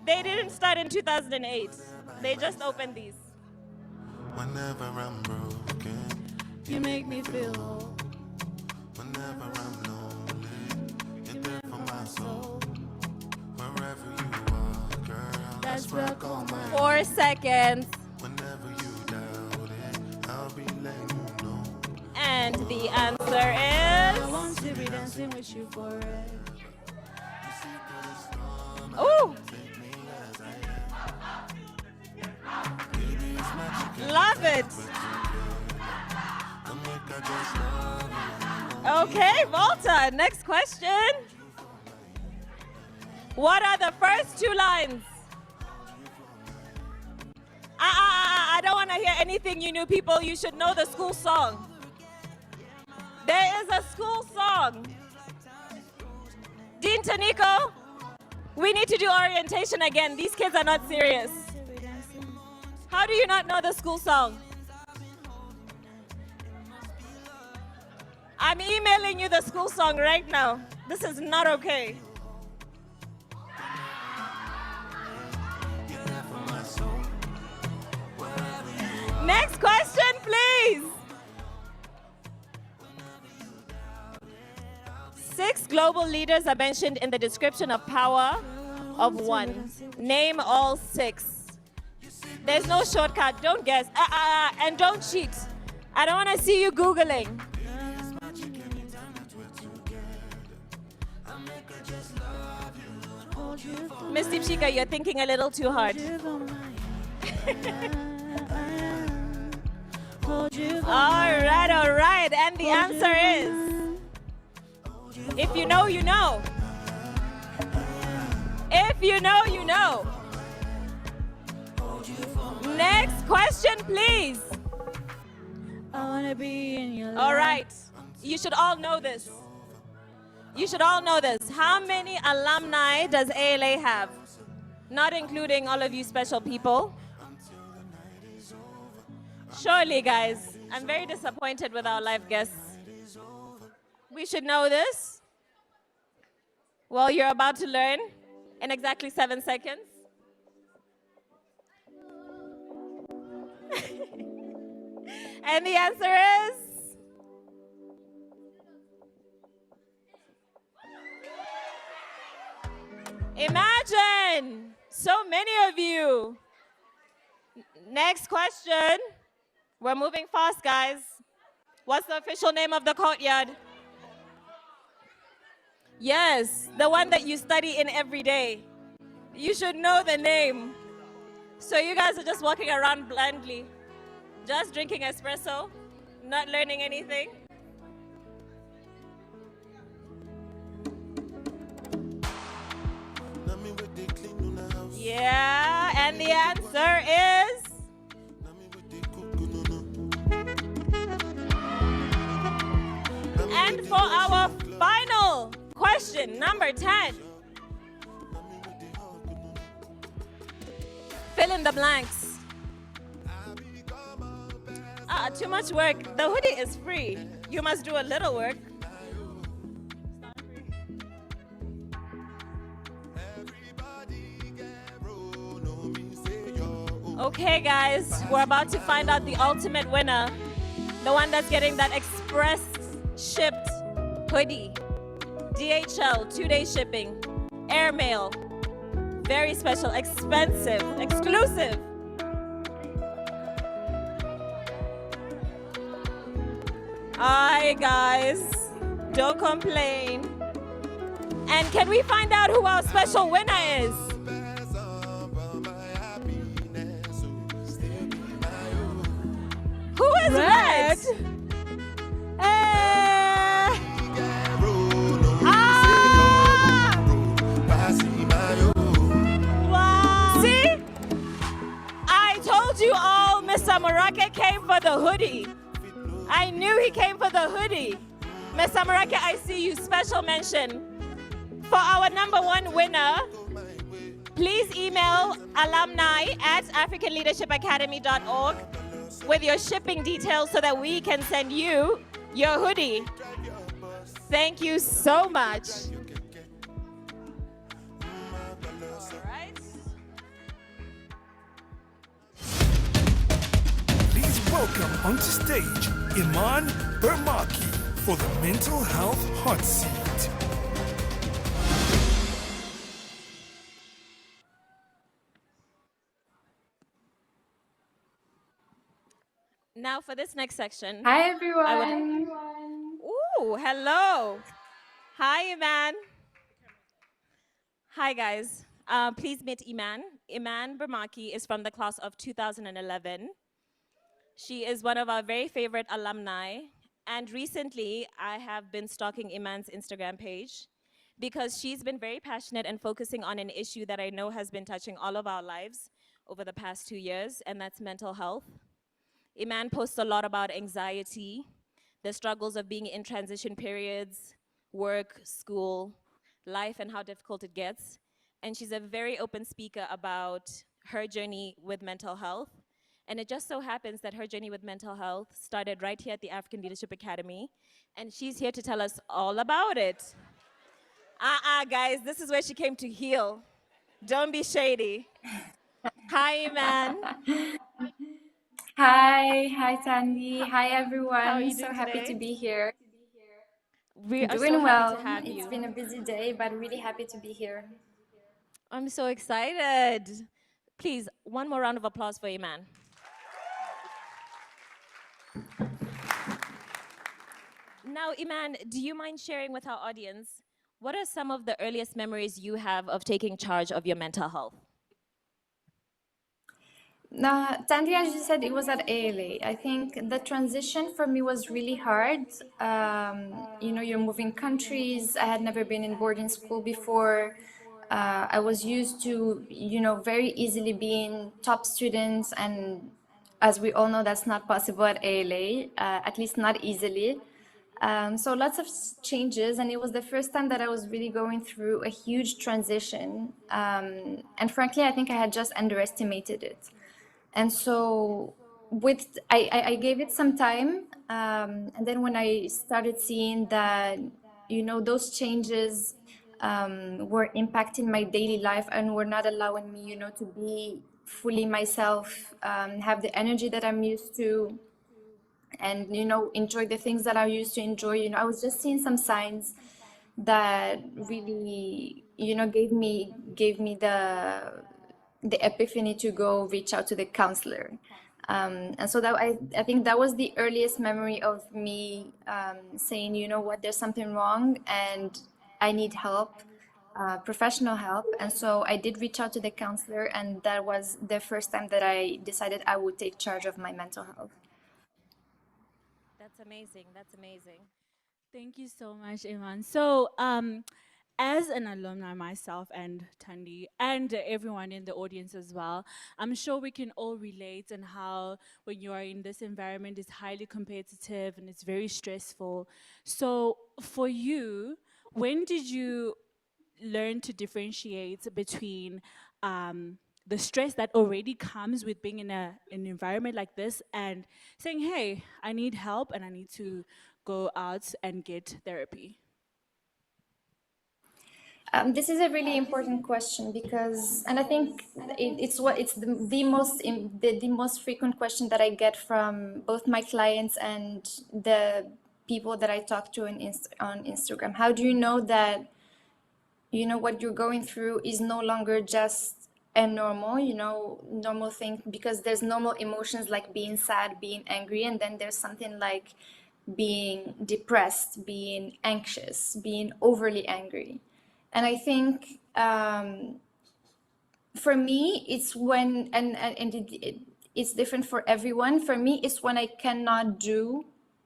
They didn't start in 2008. They just opened these. Whenever I'm broken, You make me feel whole. whenever I'm lonely, you're there for my soul. Wherever you are, girl, that's where I call my 4 seconds. Whenever you doubt it, I'll be letting you know. And the answer is... I want to be dancing with you forever. Ooh! Love it. it. Okay, Volta, next question. What are the first two lines? I don't want to hear anything you new people. You should know the school song. There is a school song. Dean Taniko, we need to do orientation again. These kids are not serious. How do you not know the school song? I'm emailing you the school song right now. This is not okay. Next question, please. 6 global leaders are mentioned in the description of power of one. Name all 6. There's no shortcut. Don't guess. And don't cheat. I don't want to see you Googling. Miss Deepshika, you're thinking a little too hard. All right. And the answer is, if you know, you know. If you know, you know. Next question, please. I wanna be in your life. All right. You should all know this. You should all know this. How many alumni does ALA have? Not including all of you special people. Surely, guys, I'm very disappointed with our live guests. We should know this. Well, you're about to learn in exactly 7 seconds. And the answer is... Imagine! So many of you. Next question. We're moving fast, guys. What's the official name of the courtyard? Yes, the one that you study in every day. You should know the name. So you guys are just walking around blindly, just drinking espresso, not learning anything. Yeah, and the answer is... And for our final question, number 10. Fill in the blanks. Too much work. The hoodie is free. You must do a little work. Okay, guys, we're about to find out the ultimate winner. The one that's getting that express shipped hoodie. DHL, 2-day shipping, airmail, very special, expensive, exclusive. Alright, guys, don't complain. And can we find out who our special winner is? Who is red? Wow. See? I told you all Mr. Marake came for the hoodie. I knew he came for the hoodie. Mr. Marake, I see you. Special mention. For our number 1 winner, please email alumni@africanleadershipacademy.org with your shipping details so that we can send you your hoodie. Thank you so much. All right. Please welcome onto stage Iman Bermaki for the Mental Health Hot Seat. Now for this next section. Hi, everyone. Ooh, hello. Hi, Iman. Hi, guys. Please meet Iman. Iman Bermaki is from the class of 2011. She is one of our very favorite alumni. And recently, I have been stalking Iman's Instagram page because she's been very passionate and focusing on an issue that I know has been touching all of our lives over the past 2 years, and that's mental health. Iman posts a lot about anxiety, the struggles of being in transition periods, work, school, life, and how difficult it gets. And she's a very open speaker about her journey with mental health. And it just so happens that her journey with mental health started right here at the African Leadership Academy. And she's here to tell us all about it. Guys, this is where she came to heal. Don't be shady. Hi, Iman. Hi Sandy. Hi everyone. How are you So doing happy today? to be here. We are Doing so well. happy to have It's you. been a busy day, but really happy to be here. I'm so excited. Please, one more round of applause for Iman. Now, Iman, do you mind sharing with our audience, what are some of the earliest memories you have of taking charge of your mental health? Sandy, as you said, it was at ALA. I think the transition for me was really hard. You're moving countries. I had never been in boarding school before. I was used to, very easily being top students, and as we all know, that's not possible at ALA, at least not easily. So lots of changes, and it was the first time that I was really going through a huge transition. And frankly, I think I had just underestimated it. And so I gave it some time. And then when I started seeing that, those changes were impacting my daily life and were not allowing me, to be fully myself, have the energy that I'm used to, and, enjoy the things that I used to enjoy. I was just seeing some signs that really, gave me the epiphany to go reach out to the counselor. And so that I think that was the earliest memory of me saying, there's something wrong and I need help, professional help. And so I did reach out to the counselor, and that was the first time that I decided I would take charge of my mental health. That's amazing. That's amazing. Thank you so much, Iman. So, as an alumni myself and Thandi and everyone in the audience as well, I'm sure we can all relate on how when you are in this environment, it's highly competitive and it's very stressful. So for you, when did you learn to differentiate between the stress that already comes with being in an environment like this and saying, hey, I need help and I need to go out and get therapy? This is a really important question because, and I think it's the most frequent question that I get from both my clients and the people that I talk to on Instagram. How do you know that, what you're going through is no longer just a normal thing? Because there's normal emotions like being sad, being angry, and then there's something like being depressed, being anxious, being overly angry. And I think for me, it's when, and it's different for everyone. For me, it's when I cannot do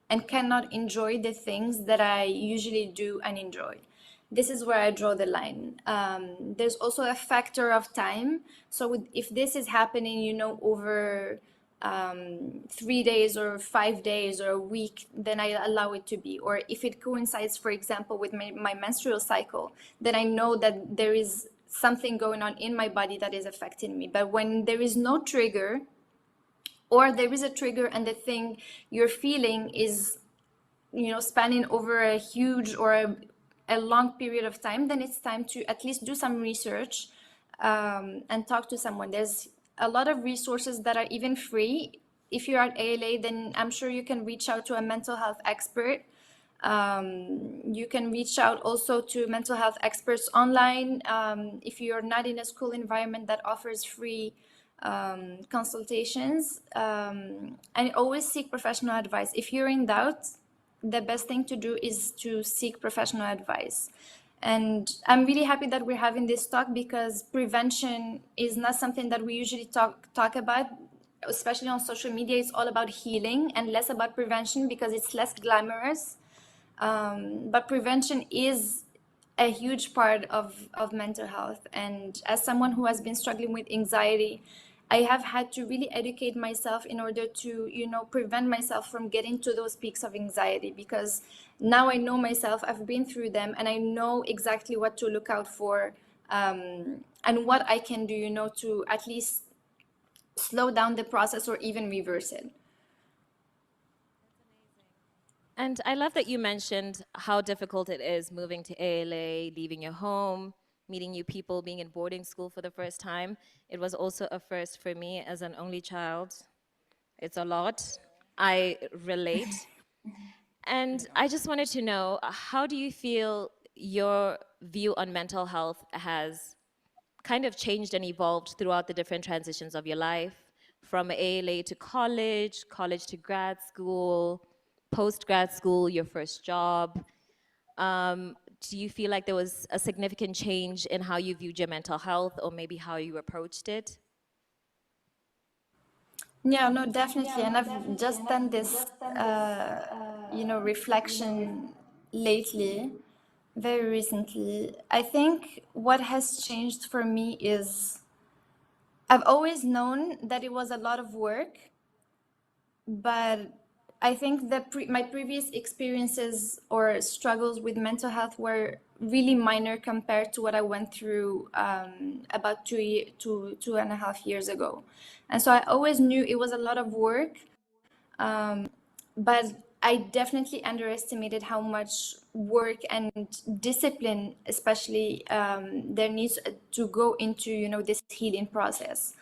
and cannot enjoy the things that I usually do and enjoy. This is where I draw the line. There's also a factor of time. So if this is happening, over 3 days or 5 days or a week, then I allow it to be. Or if it coincides, for example, with my menstrual cycle, then I know that there is something going on in my body that is affecting me. But when there is no trigger, or there is a trigger and the thing you're feeling is, spanning over a huge or a long period of time, then it's time to at least do some research and talk to someone. There's a lot of resources that are even free. If you're at ALA, then I'm sure you can reach out to a mental health expert. You can reach out also to mental health experts online. If you're not in a school environment that offers free consultations, and always seek professional advice. If you're in doubt, the best thing to do is to seek professional advice. And I'm really happy that we're having this talk because prevention is not something that we usually talk about. especially on social media, it's all about healing and less about prevention because it's less glamorous. But prevention is a huge part of mental health. And as someone who has been struggling with anxiety, I have had to really educate myself in order to, prevent myself from getting to those peaks of anxiety, because now I know myself, I've been through them, and I know exactly what to look out for, and what I can do, to at least slow down the process or even reverse it. And I love that you mentioned how difficult it is moving to ALA, leaving your home, meeting new people, being in boarding school for the first time. It was also a first for me as an only child. It's a lot. I relate. And I just wanted to know, how do you feel your view on mental health has kind of changed and evolved throughout the different transitions of your life, from ALA to college, college to grad school, post-grad school, your first job? Do you feel like there was a significant change in how you viewed your mental health, or maybe how you approached it? Yeah, no, definitely. And I've just done this, reflection lately, very recently. I think what has changed for me is I've always known that it was a lot of work, but I think that my previous experiences or struggles with mental health were really minor compared to what I went through about 2.5 years ago. And so I always knew it was a lot of work, but I definitely underestimated how much work and discipline, especially, there needs to go into, this healing process.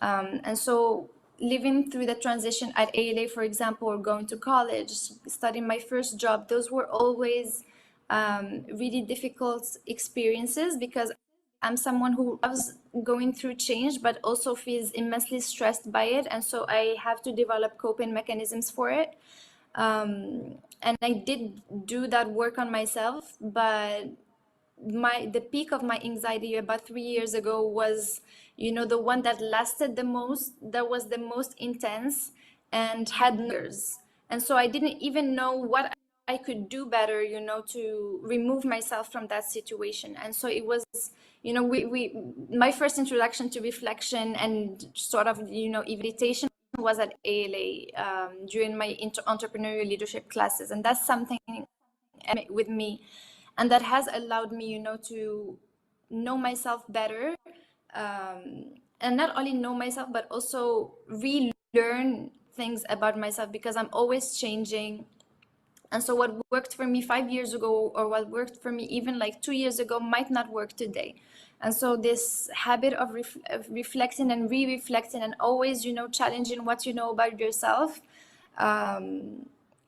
And so living through the transition at ALA, for example, or going to college, starting my first job, those were always really difficult experiences, because I'm someone who loves going through change, but also feels immensely stressed by it. And so I have to develop coping mechanisms for it. And I did do that work on myself, but the peak of my anxiety about 3 years ago was, the one that lasted the most, that was the most intense and had nerves. And so I didn't even know what I could do better, to remove myself from that situation. And so it was, my first introduction to reflection and sort of, meditation was at ALA during my entrepreneurial leadership classes. And that's something with me, and that has allowed me, to know myself better, and not only know myself, but also relearn things about myself, because I'm always changing. And so what worked for me 5 years ago, or what worked for me even like 2 years ago, might not work today. And so this habit of reflecting and re-reflecting, and always, challenging what you know about yourself,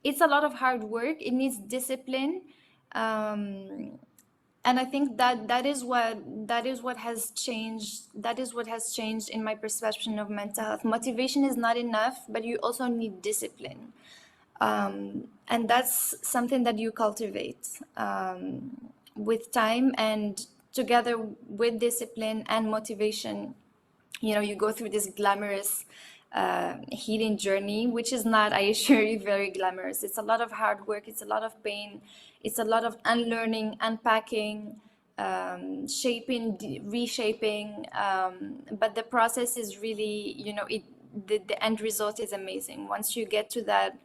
it's a lot of hard work. It needs discipline. And I think that is what has changed. That is what has changed in my perception of mental health. Motivation is not enough, but you also need discipline. And that's something that you cultivate with time, and together with discipline and motivation, you go through this glamorous healing journey, which is not, I assure you, very glamorous. It's a lot of hard work. It's a lot of pain. It's a lot of unlearning, unpacking, shaping, reshaping. But the process is really, the end result is amazing. Once you get to that,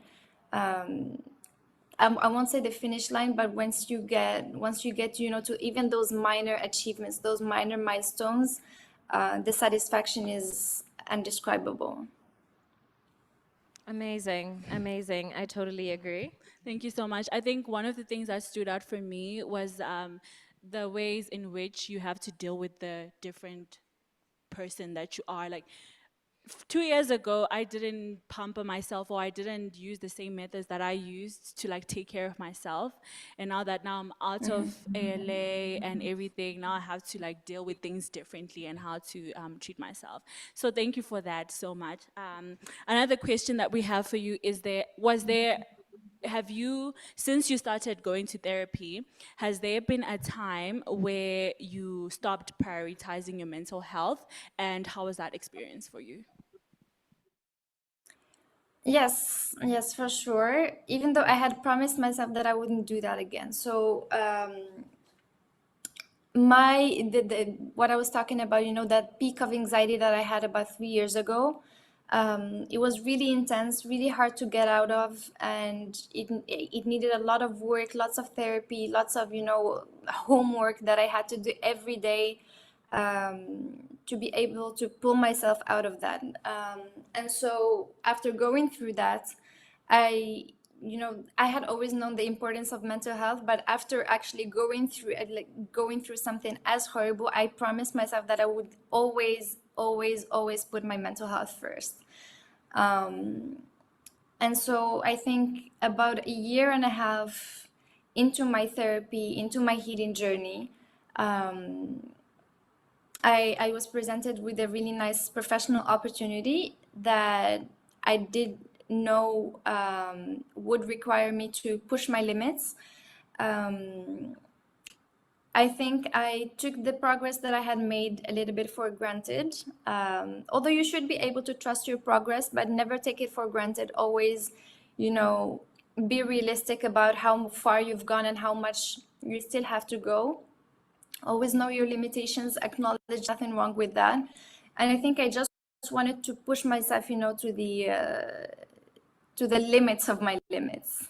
I won't say the finish line, but once you get, to even those minor achievements, those minor milestones, the satisfaction is indescribable. Amazing, amazing. I totally agree. Thank you so much. I think one of the things that stood out for me was the ways in which you have to deal with the different person that you are. Like, 2 years ago, I didn't pamper myself, or I didn't use the same methods that I used to take care of myself. And now I'm out of ALA and everything, now I have to deal with things differently and how to treat myself. So thank you for that so much. Another question that we have for you is have you, since you started going to therapy, has there been a time where you stopped prioritizing your mental health, and how was that experience for you? Yes, for sure. Even though I had promised myself that I wouldn't do that again. So what I was talking about, that peak of anxiety that I had about 3 years ago, it was really intense, really hard to get out of, and it needed a lot of work, lots of therapy, lots of homework that I had to do every day, to be able to pull myself out of that. And so after going through that, I had always known the importance of mental health, but after actually going through something as horrible, I promised myself that I would always, always, always put my mental health first. And so I think about a year and a half into my therapy, into my healing journey, I was presented with a really nice professional opportunity that I did know would require me to push my limits. I think I took the progress that I had made a little bit for granted. Although you should be able to trust your progress, but never take it for granted. Always, be realistic about how far you've gone and how much you still have to go. Always know your limitations, acknowledge nothing wrong with that. And I think I just wanted to push myself, to the limits of my limits.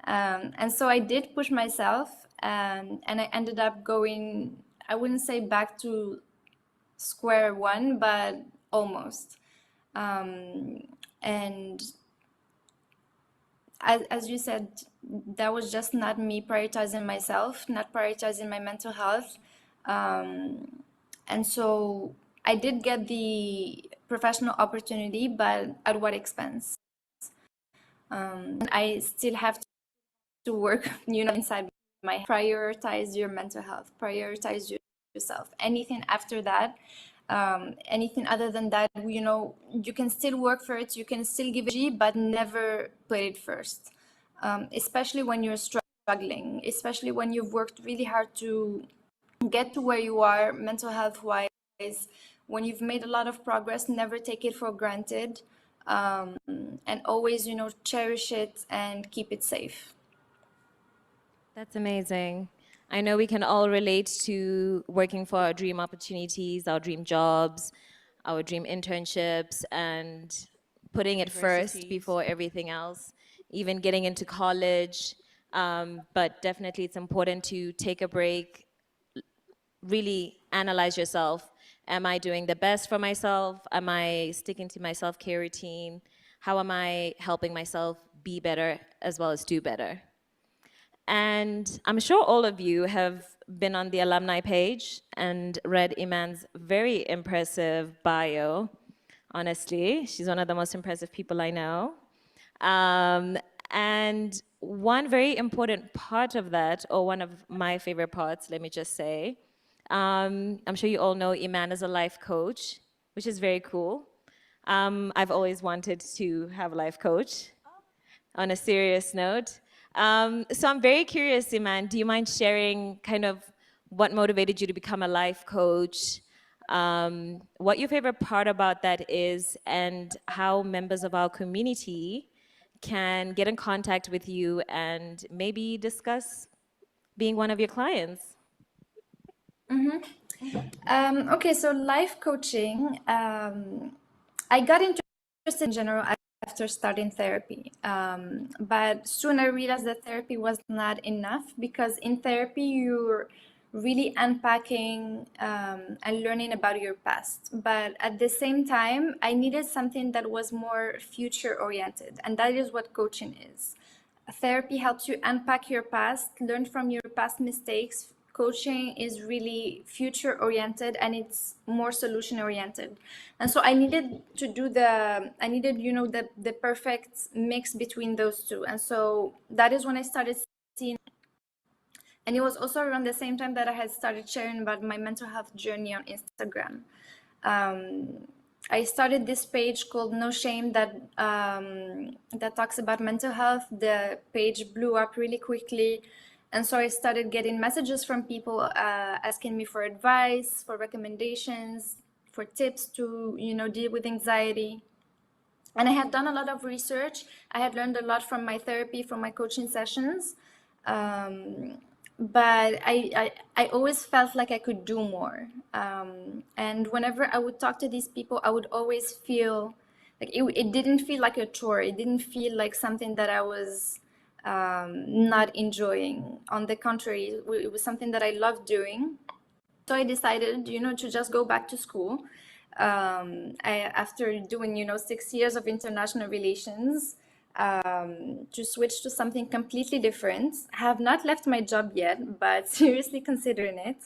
And so I did push myself, and I ended up going, I wouldn't say back to square one, but almost. And as you said, that was just not me prioritizing myself, not prioritizing my mental health. And so I did get the professional opportunity, but at what expense? I still have to work, inside my prioritize your mental health, prioritize yourself. Anything after that, anything other than that, you can still work for it, you can still give it, but never put it first. Especially when you're struggling, especially when you've worked really hard to get to where you are mental health wise. When you've made a lot of progress, never take it for granted, and always cherish it and keep it safe. That's amazing. I know we can all relate to working for our dream opportunities, our dream jobs, our dream internships, and putting it first before everything else, even getting into college. But definitely it's important to take a break, really analyze yourself. Am I doing the best for myself? Am I sticking to my self-care routine? How am I helping myself be better as well as do better? And I'm sure all of you have been on the alumni page and read Iman's very impressive bio. Honestly, she's one of the most impressive people I know. And one very important part of that, or one of my favorite parts, let me just say, I'm sure you all know Iman is a life coach, which is very cool. I've always wanted to have a life coach, on a serious note. So I'm very curious, Iman, do you mind sharing kind of what motivated you to become a life coach, what your favorite part about that is, and how members of our community can get in contact with you and maybe discuss being one of your clients? Okay, so life coaching, I got interested in general after starting therapy, but soon I realized that therapy was not enough, because in therapy you're really unpacking and learning about your past, but at the same time I needed something that was more future oriented, and that is what coaching is. Therapy helps you unpack your past, learn from your past mistakes. Coaching is really future oriented, and it's more solution oriented. And so I needed to do the perfect mix between those two. And so that is when I started seeing, and it was also around the same time that I had started sharing about my mental health journey on Instagram. I started this page called No Shame that talks about mental health. The page blew up really quickly. And so I started getting messages from people asking me for advice, for recommendations, for tips to, deal with anxiety. And I had done a lot of research. I had learned a lot from my therapy, from my coaching sessions. But I always felt like I could do more. And whenever I would talk to these people, I would always feel like it didn't feel like a chore. It didn't feel like something that I was not enjoying. On the contrary, it was something that I loved doing. So I decided, to just go back to school. After doing, 6 years of international relations, to switch to something completely different. I have not left my job yet, but seriously considering it.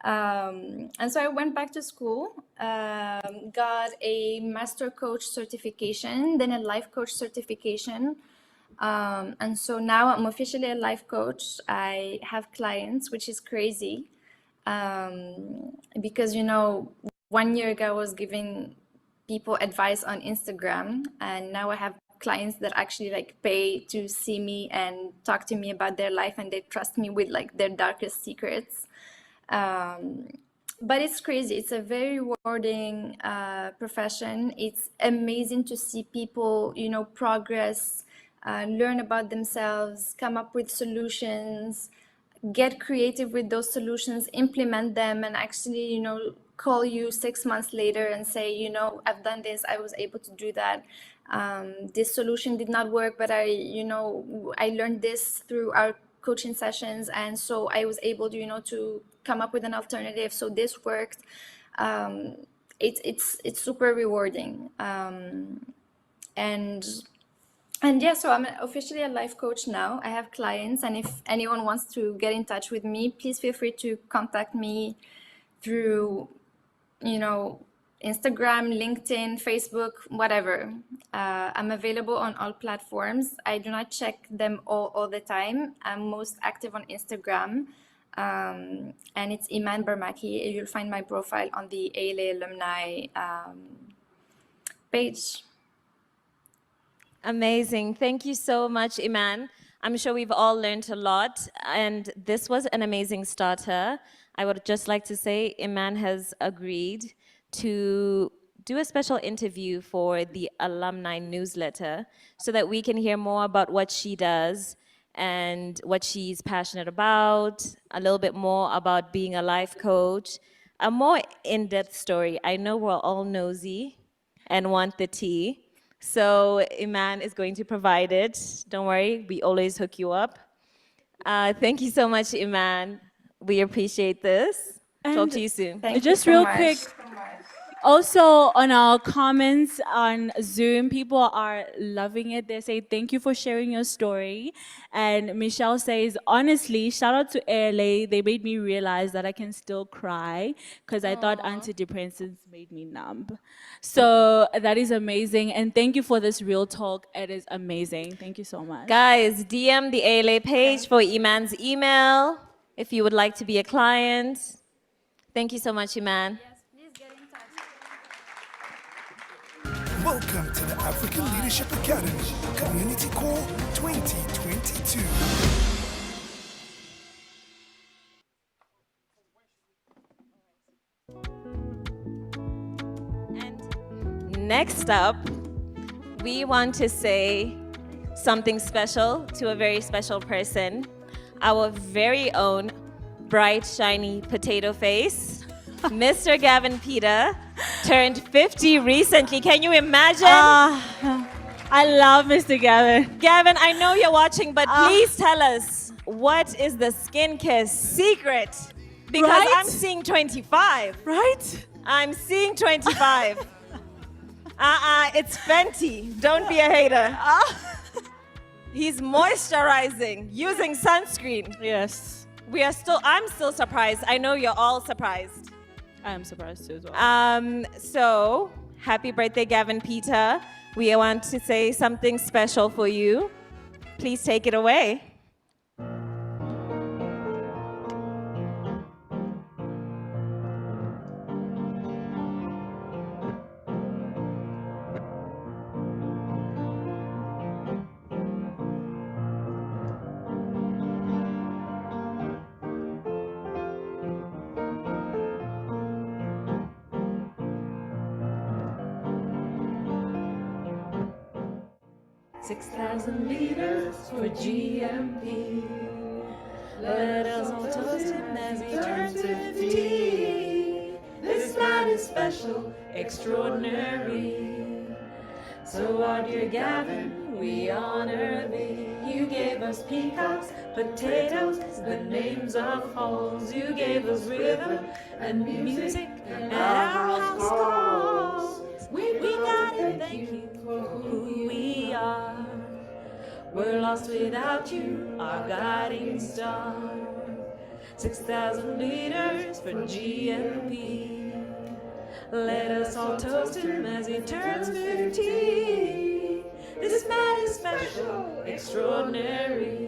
And so I went back to school, got a master coach certification, then a life coach certification. And so now I'm officially a life coach. I have clients, which is crazy. Because, 1 year ago I was giving people advice on Instagram, and now I have clients that actually pay to see me and talk to me about their life, and they trust me with their darkest secrets. But it's crazy. It's a very rewarding profession. It's amazing to see people, progress, learn about themselves, come up with solutions, get creative with those solutions, implement them, and actually, call you 6 months later and say, I've done this, I was able to do that. This solution did not work, but I learned this through our coaching sessions, and so I was able to, to come up with an alternative. So this worked. It's super rewarding. And yeah, so I'm officially a life coach now. I have clients, and if anyone wants to get in touch with me, please feel free to contact me through, Instagram, LinkedIn, Facebook, whatever. I'm available on all platforms. I do not check them all the time. I'm most active on Instagram, and it's Iman Barmaki. You'll find my profile on the ALA alumni page. Amazing. Thank you so much, Iman. I'm sure we've all learned a lot, and this was an amazing starter. I would just like to say Iman has agreed to do a special interview for the alumni newsletter so that we can hear more about what she does and what she's passionate about, a little bit more about being a life coach, a more in-depth story. I know we're all nosy and want the tea. So Iman is going to provide it. Don't worry, we always hook you up. Thank you so much, Iman. We appreciate this. Talk to you soon. Just real quick, also on our comments on Zoom, people are loving it. They say, thank you for sharing your story. And Michelle says, honestly, shout out to ALA. They made me realize that I can still cry because I thought antidepressants made me numb. So that is amazing. And thank you for this real talk. It is amazing. Thank you so much. Guys, DM the ALA page for Iman's email if you would like to be a client. Thank you so much, Iman. Welcome to the African Leadership Academy Community Call 2022. And next up, we want to say something special to a very special person, our very own bright, shiny potato face, Mr. Gavin Peter. Turned 50 recently. Can you imagine? I love Mr. Gavin. Gavin, I know you're watching, but please tell us, what is the skincare secret? Because Right? I'm seeing 25. Right? I'm seeing 25. It's Fenty. Don't be a hater. He's moisturizing, using sunscreen. Yes. I'm still surprised. I know you're all surprised. I am surprised too as well. So, happy birthday, Gavin Peter. We want to say something special for you. Please take it away. 6,000 liters for GMP. Let us all toast him as he turns 50. This man is special, extraordinary. So our dear Gavin, we honor thee. You gave us peacocks, potatoes, the names of holes. You gave us rhythm and music at our house calls. We gotta thank you for who we are. We're lost without you, our guiding star. 6,000 liters for GMP. Let us all toast him as he turns 50. This man is special, extraordinary.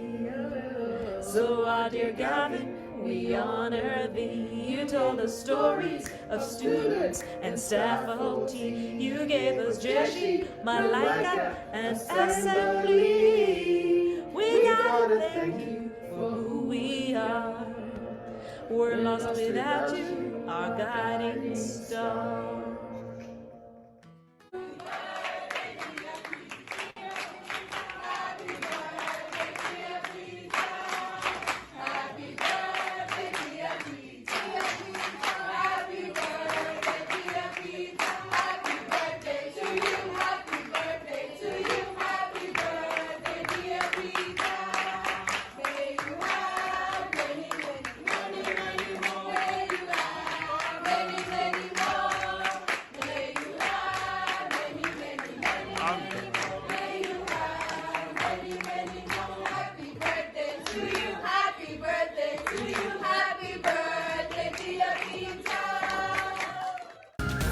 So our dear Gavin, we honor thee. You told us stories of students and staff faculty. You gave us Jeshi, Malika, and assembly. We gotta thank you for who we are. We're lost without you, our guiding star.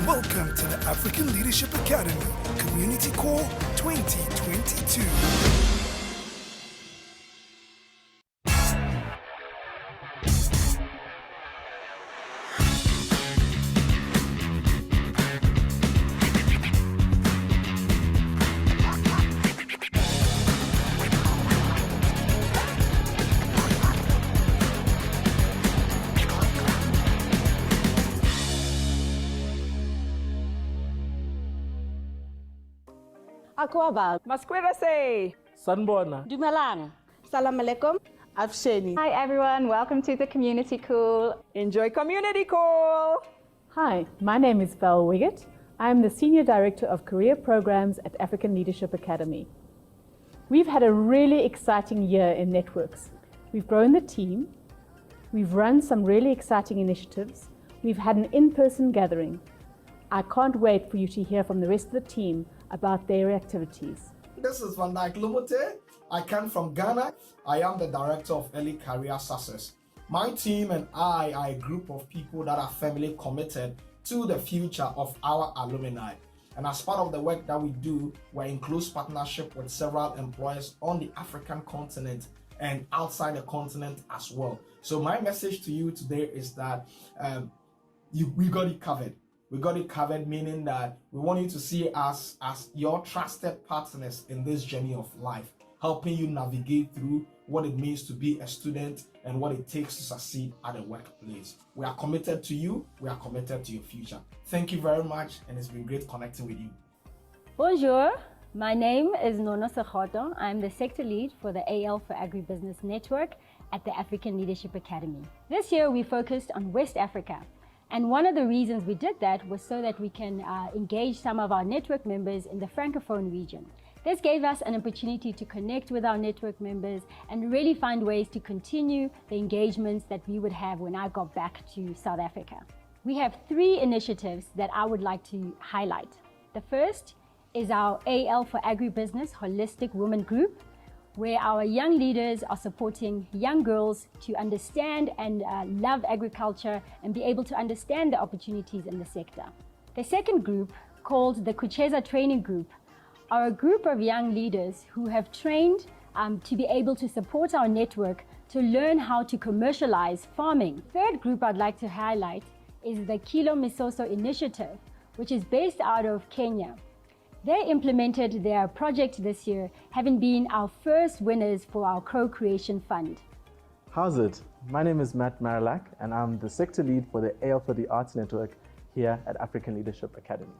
Welcome to the African Leadership Academy Community Call 2022. Akwaba. Masquera say. Sanbona. Dumelang. Salam alaikum. Afsheni. Hi everyone, welcome to the Community Call. Enjoy Community Call. Hi, my name is Val Wiggett. I am the Senior Director of Career Programs at African Leadership Academy. We've had a really exciting year in networks. We've grown the team, we've run some really exciting initiatives, we've had an in-person gathering. I can't wait for you to hear from the rest of the team about their activities. This is Van Dyke Lumote. I come from Ghana. I am the Director of Early Career Success. My team and I are a group of people that are firmly committed to the future of our alumni. And as part of the work that we do, we're in close partnership with several employers on the African continent and outside the continent as well. So my message to you today is that we got it covered. We got it covered, meaning that we want you to see us as your trusted partners in this journey of life, helping you navigate through what it means to be a student and what it takes to succeed at the workplace. We are committed to you. We are committed to your future. Thank you very much, and it's been great connecting with you. Bonjour, my name is Nono Sekhoto. I'm the sector lead for the AL for Agribusiness Network at the African Leadership Academy. This year we focused on West Africa. And one of the reasons we did that was so that we can engage some of our network members in the Francophone region. This gave us an opportunity to connect with our network members and really find ways to continue the engagements that we would have when I got back to South Africa. We have 3 initiatives that I would like to highlight. The first is our AL for Agribusiness Holistic Women Group, where our young leaders are supporting young girls to understand and love agriculture and be able to understand the opportunities in the sector. The second group, called the Kucheza Training Group, are a group of young leaders who have trained to be able to support our network to learn how to commercialize farming. The third group I'd like to highlight is the Kilo Misoso Initiative, which is based out of Kenya. They implemented their project this year, having been our first winners for our Co-Creation Fund. How's it? My name is Matt Marilak, and I'm the sector lead for the AL for the Arts Network here at African Leadership Academy.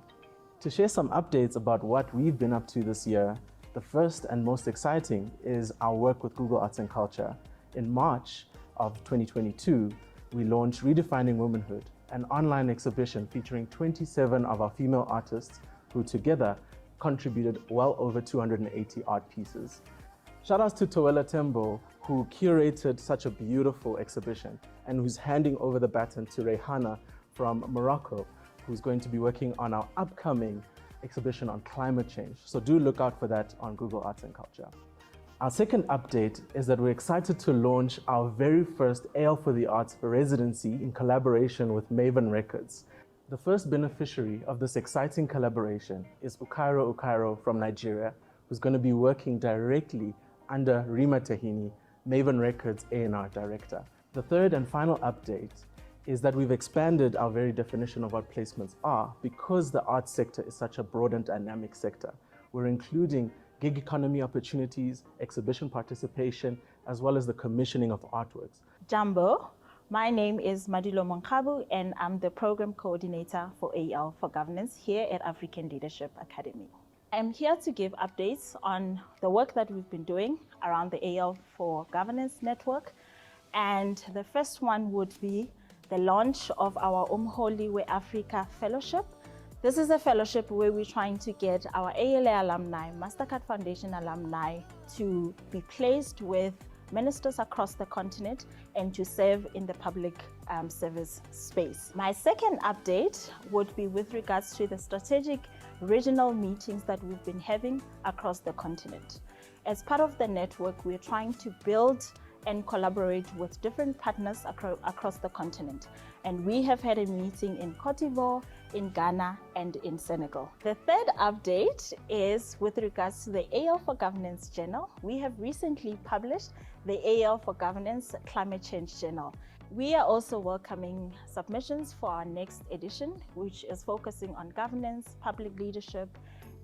To share some updates about what we've been up to this year, The first and most exciting is our work with Google Arts and Culture. In March of 2022, we launched Redefining Womanhood, an online exhibition featuring 27 of our female artists who together contributed well over 280 art pieces. Shout outs to Towela Tembo, who curated such a beautiful exhibition and who's handing over the baton to Rehana from Morocco, who's going to be working on our upcoming exhibition on climate change. So do look out for that on Google Arts and Culture. Our second update is that we're excited to launch our very first AL for the Arts residency in collaboration with Maven Records. The first beneficiary of this exciting collaboration is Ukairo Ukairo from Nigeria, who's going to be working directly under Rima Tahini, Maven Records A&R Director. The third and final update is that we've expanded our very definition of what placements are because the arts sector is such a broad and dynamic sector. We're including gig economy opportunities, exhibition participation, as well as the commissioning of artworks. Jambo, my name is Madilo Monkabu and I'm the program coordinator for AL for Governance here at African Leadership Academy. I'm here to give updates on the work that we've been doing around the AL for Governance network. And the first one would be the launch of our Umholi Africa Fellowship. This is a fellowship where we're trying to get our ALA alumni, MasterCard Foundation alumni, to be placed with ministers across the continent and to serve in the public service space. My second update would be with regards to the strategic regional meetings that we've been having across the continent. As part of the network, we're trying to build and collaborate with different partners across the continent. And we have had a meeting in Cote d'Ivoire, in Ghana, and in Senegal. The third update is with regards to the AL for Governance Journal. We have recently published the AL for Governance Climate Change Journal. We are also welcoming submissions for our next edition, which is focusing on governance, public leadership,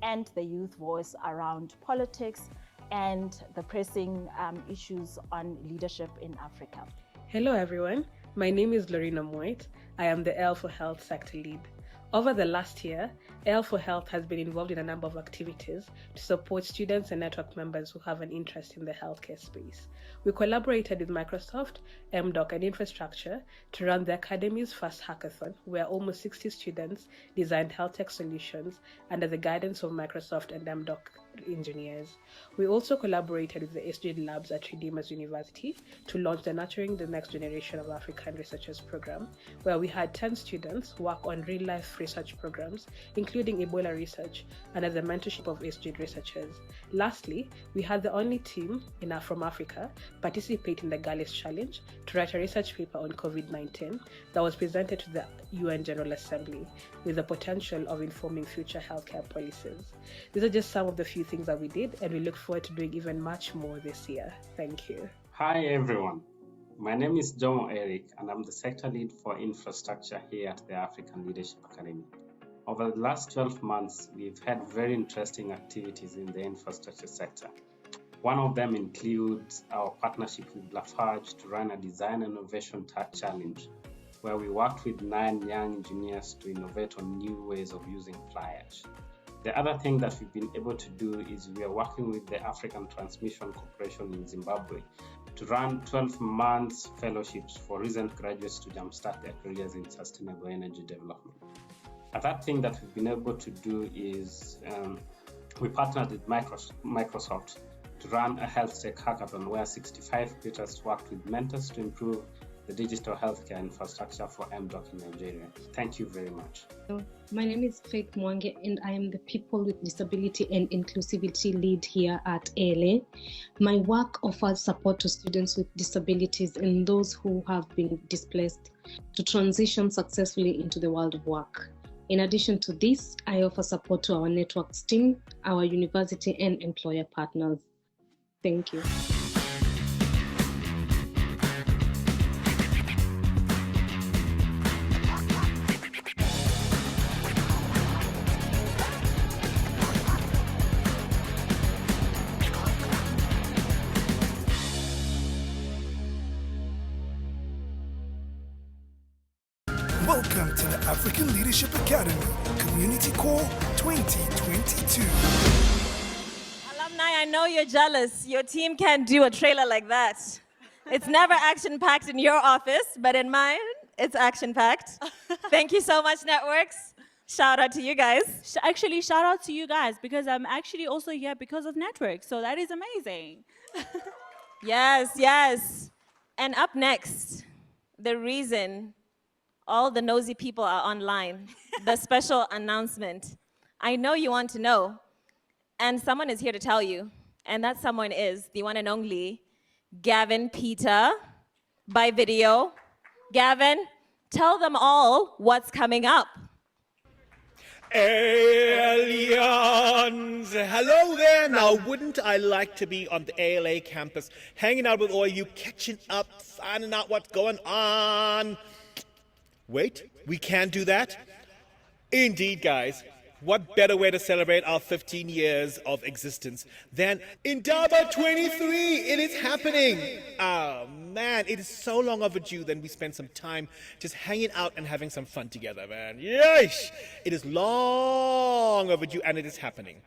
and the youth voice around politics and the pressing issues on leadership in Africa. Hello everyone, my name is Lorena Moit. I am the AL for Health sector lead. Over the last year, AL for Health has been involved in a number of activities to support students and network members who have an interest in the healthcare space. We collaborated with Microsoft, MDoc, and Infrastructure to run the Academy's first hackathon, where almost 60 students designed health tech solutions under the guidance of Microsoft and MDoc engineers. We also collaborated with the SJ Labs at Redeemers University to launch the Nurturing the Next Generation of African Researchers program, where we had 10 students work on real-life research programs, including Ebola research, under the mentorship of SJ researchers. Lastly, we had the only team from Africa participate in the Gales Challenge to write a research paper on COVID-19 that was presented to the UN General Assembly with the potential of informing future healthcare policies. These are just some of the few things that we did, and we look forward to doing even much more this year. Thank you. Hi everyone, my name is Jomo Eric and I'm the sector lead for infrastructure here at the African Leadership Academy. Over the last 12 months, we've had very interesting activities in the infrastructure sector. One of them includes our partnership with Lafarge to run a design and innovation challenge, where we worked with 9 young engineers to innovate on new ways of using fly ash. The other thing that we've been able to do is we are working with the African Transmission Corporation in Zimbabwe to run 12 months fellowships for recent graduates to jumpstart their careers in sustainable energy development. Another thing that we've been able to do is we partnered with Microsoft to run a health tech hackathon where 65 creators worked with mentors to improve the digital healthcare infrastructure for MDoc in Nigeria. Thank you very much. My name is Faith Mwange and I am the People with Disability and Inclusivity lead here at ALA. My work offers support to students with disabilities and those who have been displaced to transition successfully into the world of work. In addition to this, I offer support to our networks team, our university and employer partners. Thank you. Welcome to the African Leadership Academy Community Call 2022. Alumni I know you're jealous. Your team can't do a trailer like that. It's never action-packed in your office, but in mine, it's action-packed. Thank you so much, Networks. Shout out to you guys. Actually, shout out to you guys because I'm actually also here because of Networks. So that is amazing. Yes, yes. And up next, the reason all the nosy people are online, the special announcement. I know you want to know, and someone is here to tell you, and that someone is the one and only Gavin Peter by video. Gavin, tell them all what's coming up. Aliens! Hello there! Now, wouldn't I like to be on the ALA campus, hanging out with all you, catching up, finding out what's going on? Wait, we can't do that? Indeed, guys. What better way to celebrate our 15 years of existence than Indaba 23? It is happening. Oh, man, it is so long overdue that we spend some time just hanging out and having some fun together, man. Yeesh! It is long overdue, and it is happening.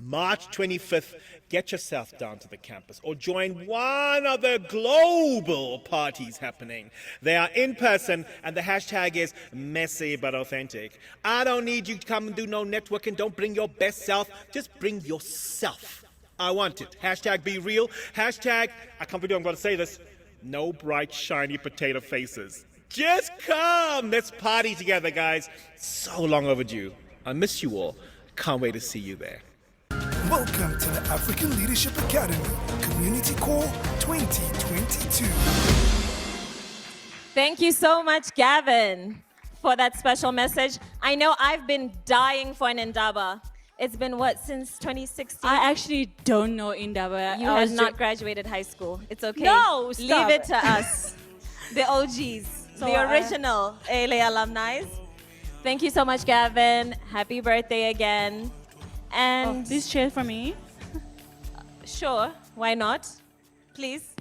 March 25th, get yourself down to the campus or join one of the global parties happening. They are in person and the hashtag is messy but authentic. I don't need you to come and do no networking. Don't bring your best self. Just bring yourself. I want it. Hashtag be real. Hashtag, I can't believe I'm going to say this, no bright, shiny potato faces. Just come. Let's party together, guys. So long overdue. I miss you all. Can't wait to see you there. Welcome to the African Leadership Academy Community Call 2022. Thank you so much, Gavin, for that special message. I know I've been dying for an Indaba. It's been what, since 2016? I actually don't know Indaba. You have not graduated high school. It's okay. No, stop. Leave it to us, the OGs, So, the original ALA alumni. Thank you so much, Gavin. Happy birthday again. And this chair for me? Sure, why not? Please.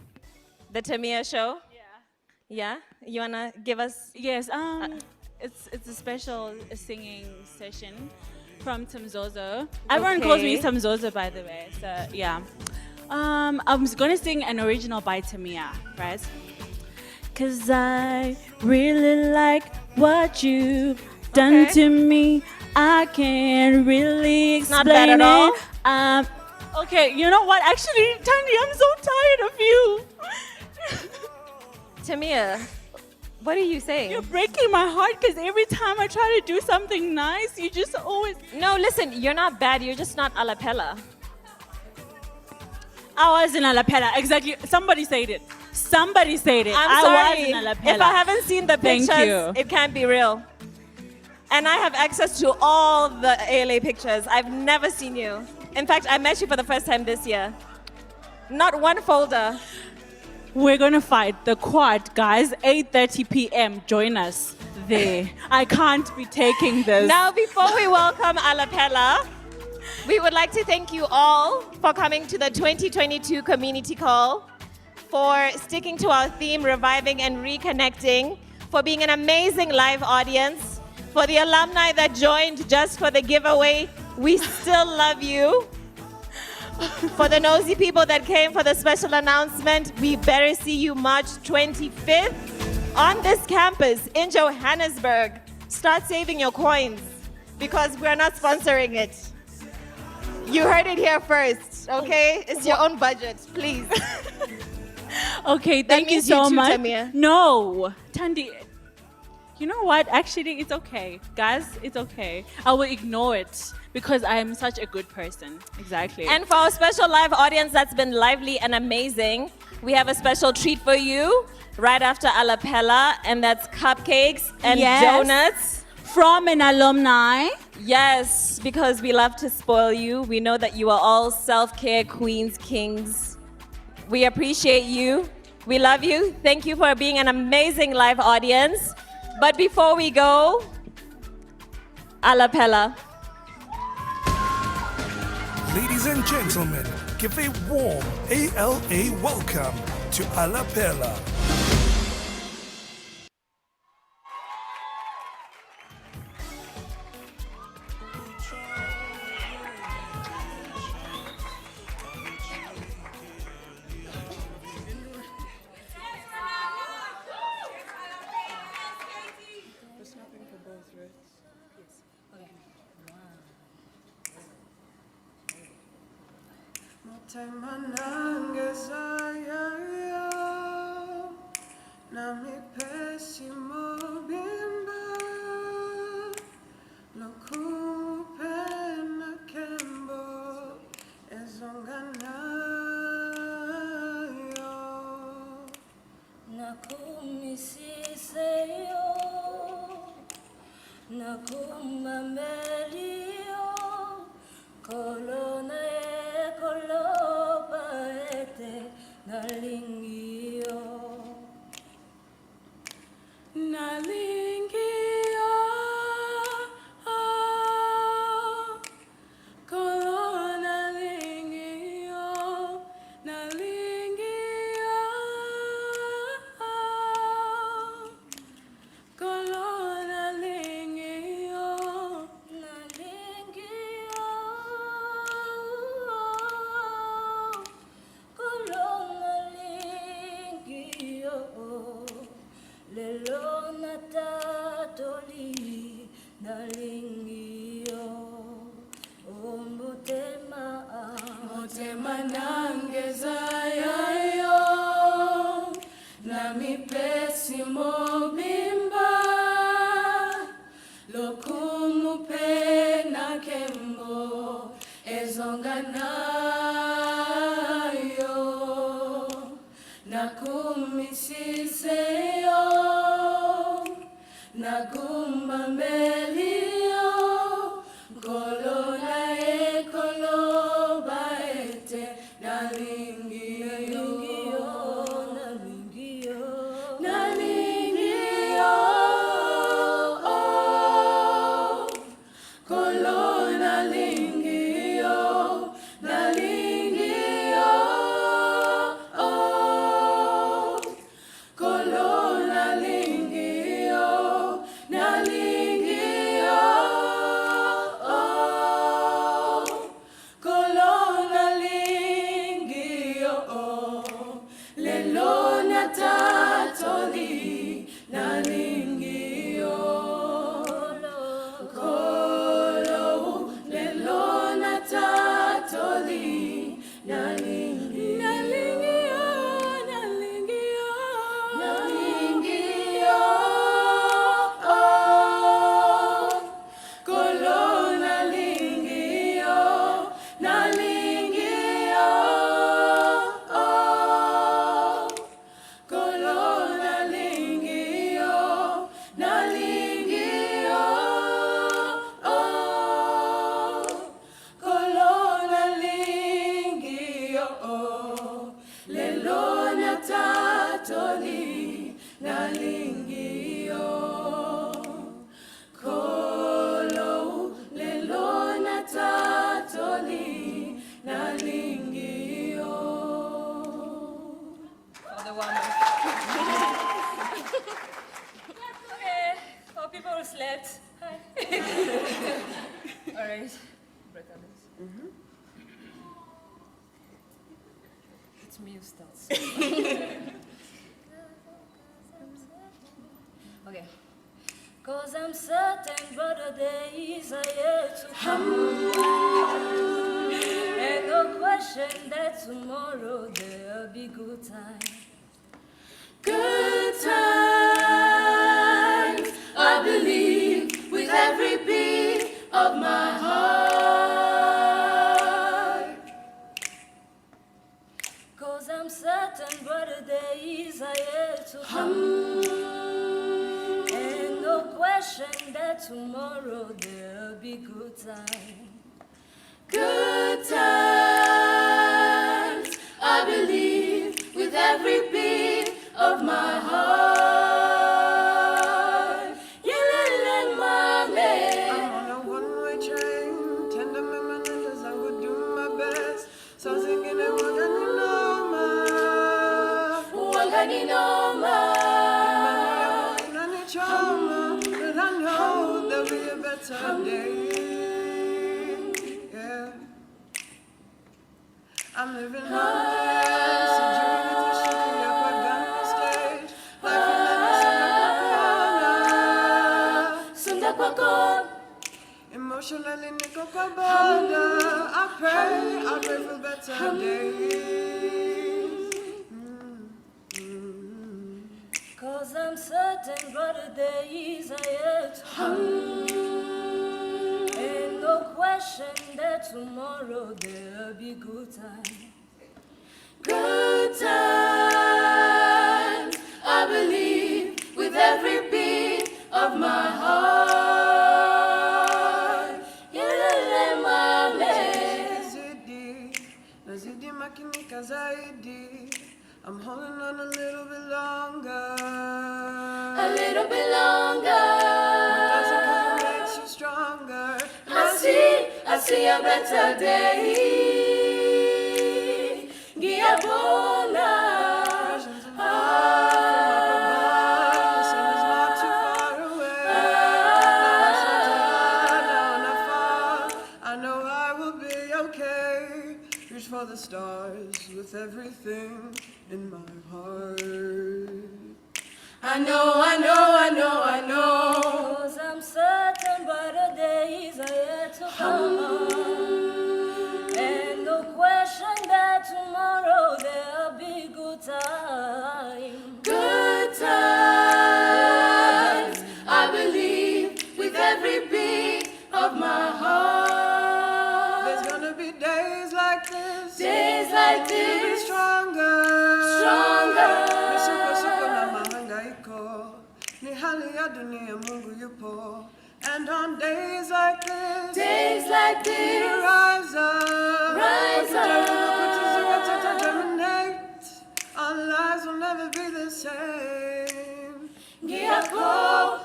The Tamia show? Yeah? You wanna give us? Yes, it's a special singing session from Tamzozo. Everyone calls me Okay. Tamzozo, by the way. So yeah. I'm gonna sing an original by Tamia, right? Cause I really like what you've done to me. I can't really explain Not bad at all. it. Okay, you know what? Actually, Tandy, I'm so tired of you. Tamia, what are you saying? You're breaking my heart because every time I try to do something nice, you just always... No, listen, you're not bad. You're just not a lapella. I was in a lapella. Exactly. Somebody said it. Somebody said it. I'm I sorry. was in a lapella. If I haven't seen the Thank pictures, you. it can't be real. And I have access to all the ALA pictures. I've never seen you. In fact, I met you for the first time this year. Not one folder. We're going to fight the quad, guys. 8:30 p.m. Join us there. I can't be taking this. Now, before we welcome Alapella, we would like to thank you all for coming to the 2022 Community Call, for sticking to our theme, reviving and reconnecting, for being an amazing live audience, for the alumni that joined just for the giveaway. We still love you. For the nosy people that came for the special announcement, we better see you March 25th on this campus in Johannesburg. Start saving your coins because we're not sponsoring it. You heard it here first, okay? It's your own budget, please. Okay, thank you means you so too, much. Tamia. No, Tandy, you know what? Actually, it's okay. Guys, it's okay. I will ignore it because I am such a good person. Exactly. And for our special live audience that's been lively and amazing, we have a special treat for you right after Alapella, and that's cupcakes and Yes. donuts. From an alumni. Yes, because we love to spoil you. We know that you are all self-care queens, kings. We appreciate you. We love you. Thank you for being an amazing live audience. But before we go, Alapella. Ladies and gentlemen, give a warm ALA welcome to Alapella. Okay. 'Cause I'm certain better days are yet to come. And no question that tomorrow there'll be good times. Good times, I believe with every beat of my heart. 'Cause I'm certain better days are yet to come. And no question that tomorrow there'll be good times. Good times, I believe with every beat of my heart. Yelele mame. I'm on a one-way train. Tender memories, I would do my best. So singing it, Wanganinoma. Wanganinoma. Trauma, but I know there'll be a better day. Yeah. I'm living high, so journey to shooting up a gun stage. Life in the Sunda Kwakon. Emotionally, niko kwa border. I pray for better days. Cause I'm certain brighter days are yet to come. Ain't no question that tomorrow there'll be good times. Good times, I believe with every beat of my heart. Yeah, my man. Nazidi makinika zaidi. I'm holding on a little bit longer. A little bit longer. What doesn't kill makes you stronger. I see a better day. Giabona. For the stars with everything in my heart. I know. Cause I'm certain brighter days are yet to come. And no question that tomorrow there'll be good times. Good times, I believe with every beat of my heart. There's gonna be days like this. Days like this. Stronger. Misuko na mahangaiko. Ni hali ya dunia Mungu yupo. And on days like this. Days like this. Rise up. Rise up. Germinate. Our lives will never be the same. Giako.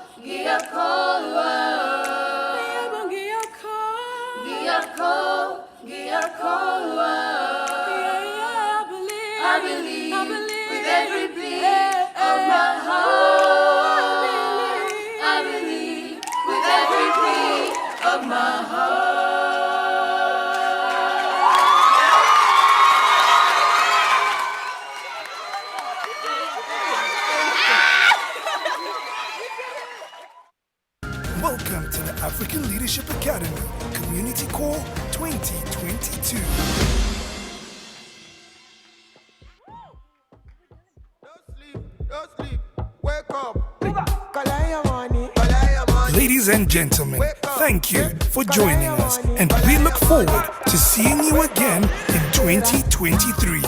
I believe with every beat of my heart. I believe with every beat of my heart. Welcome to the African Leadership Academy Community Call 2022. Ladies and gentlemen, thank you for joining us, and we look forward to seeing you again in 2023.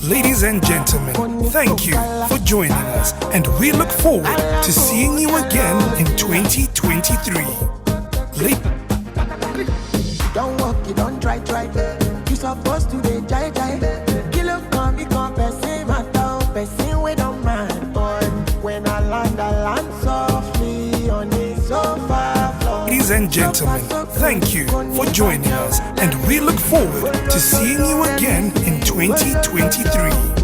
Ladies and gentlemen, thank you for joining us, and we look forward to seeing you again in 2023. Don't walk, you don't try. You supposed to be jai. Kilo come become person matter, person we don't mind. But when I land softly on the sofa floor. Ladies and gentlemen, thank you for joining us, and we look forward to seeing you again in 2023.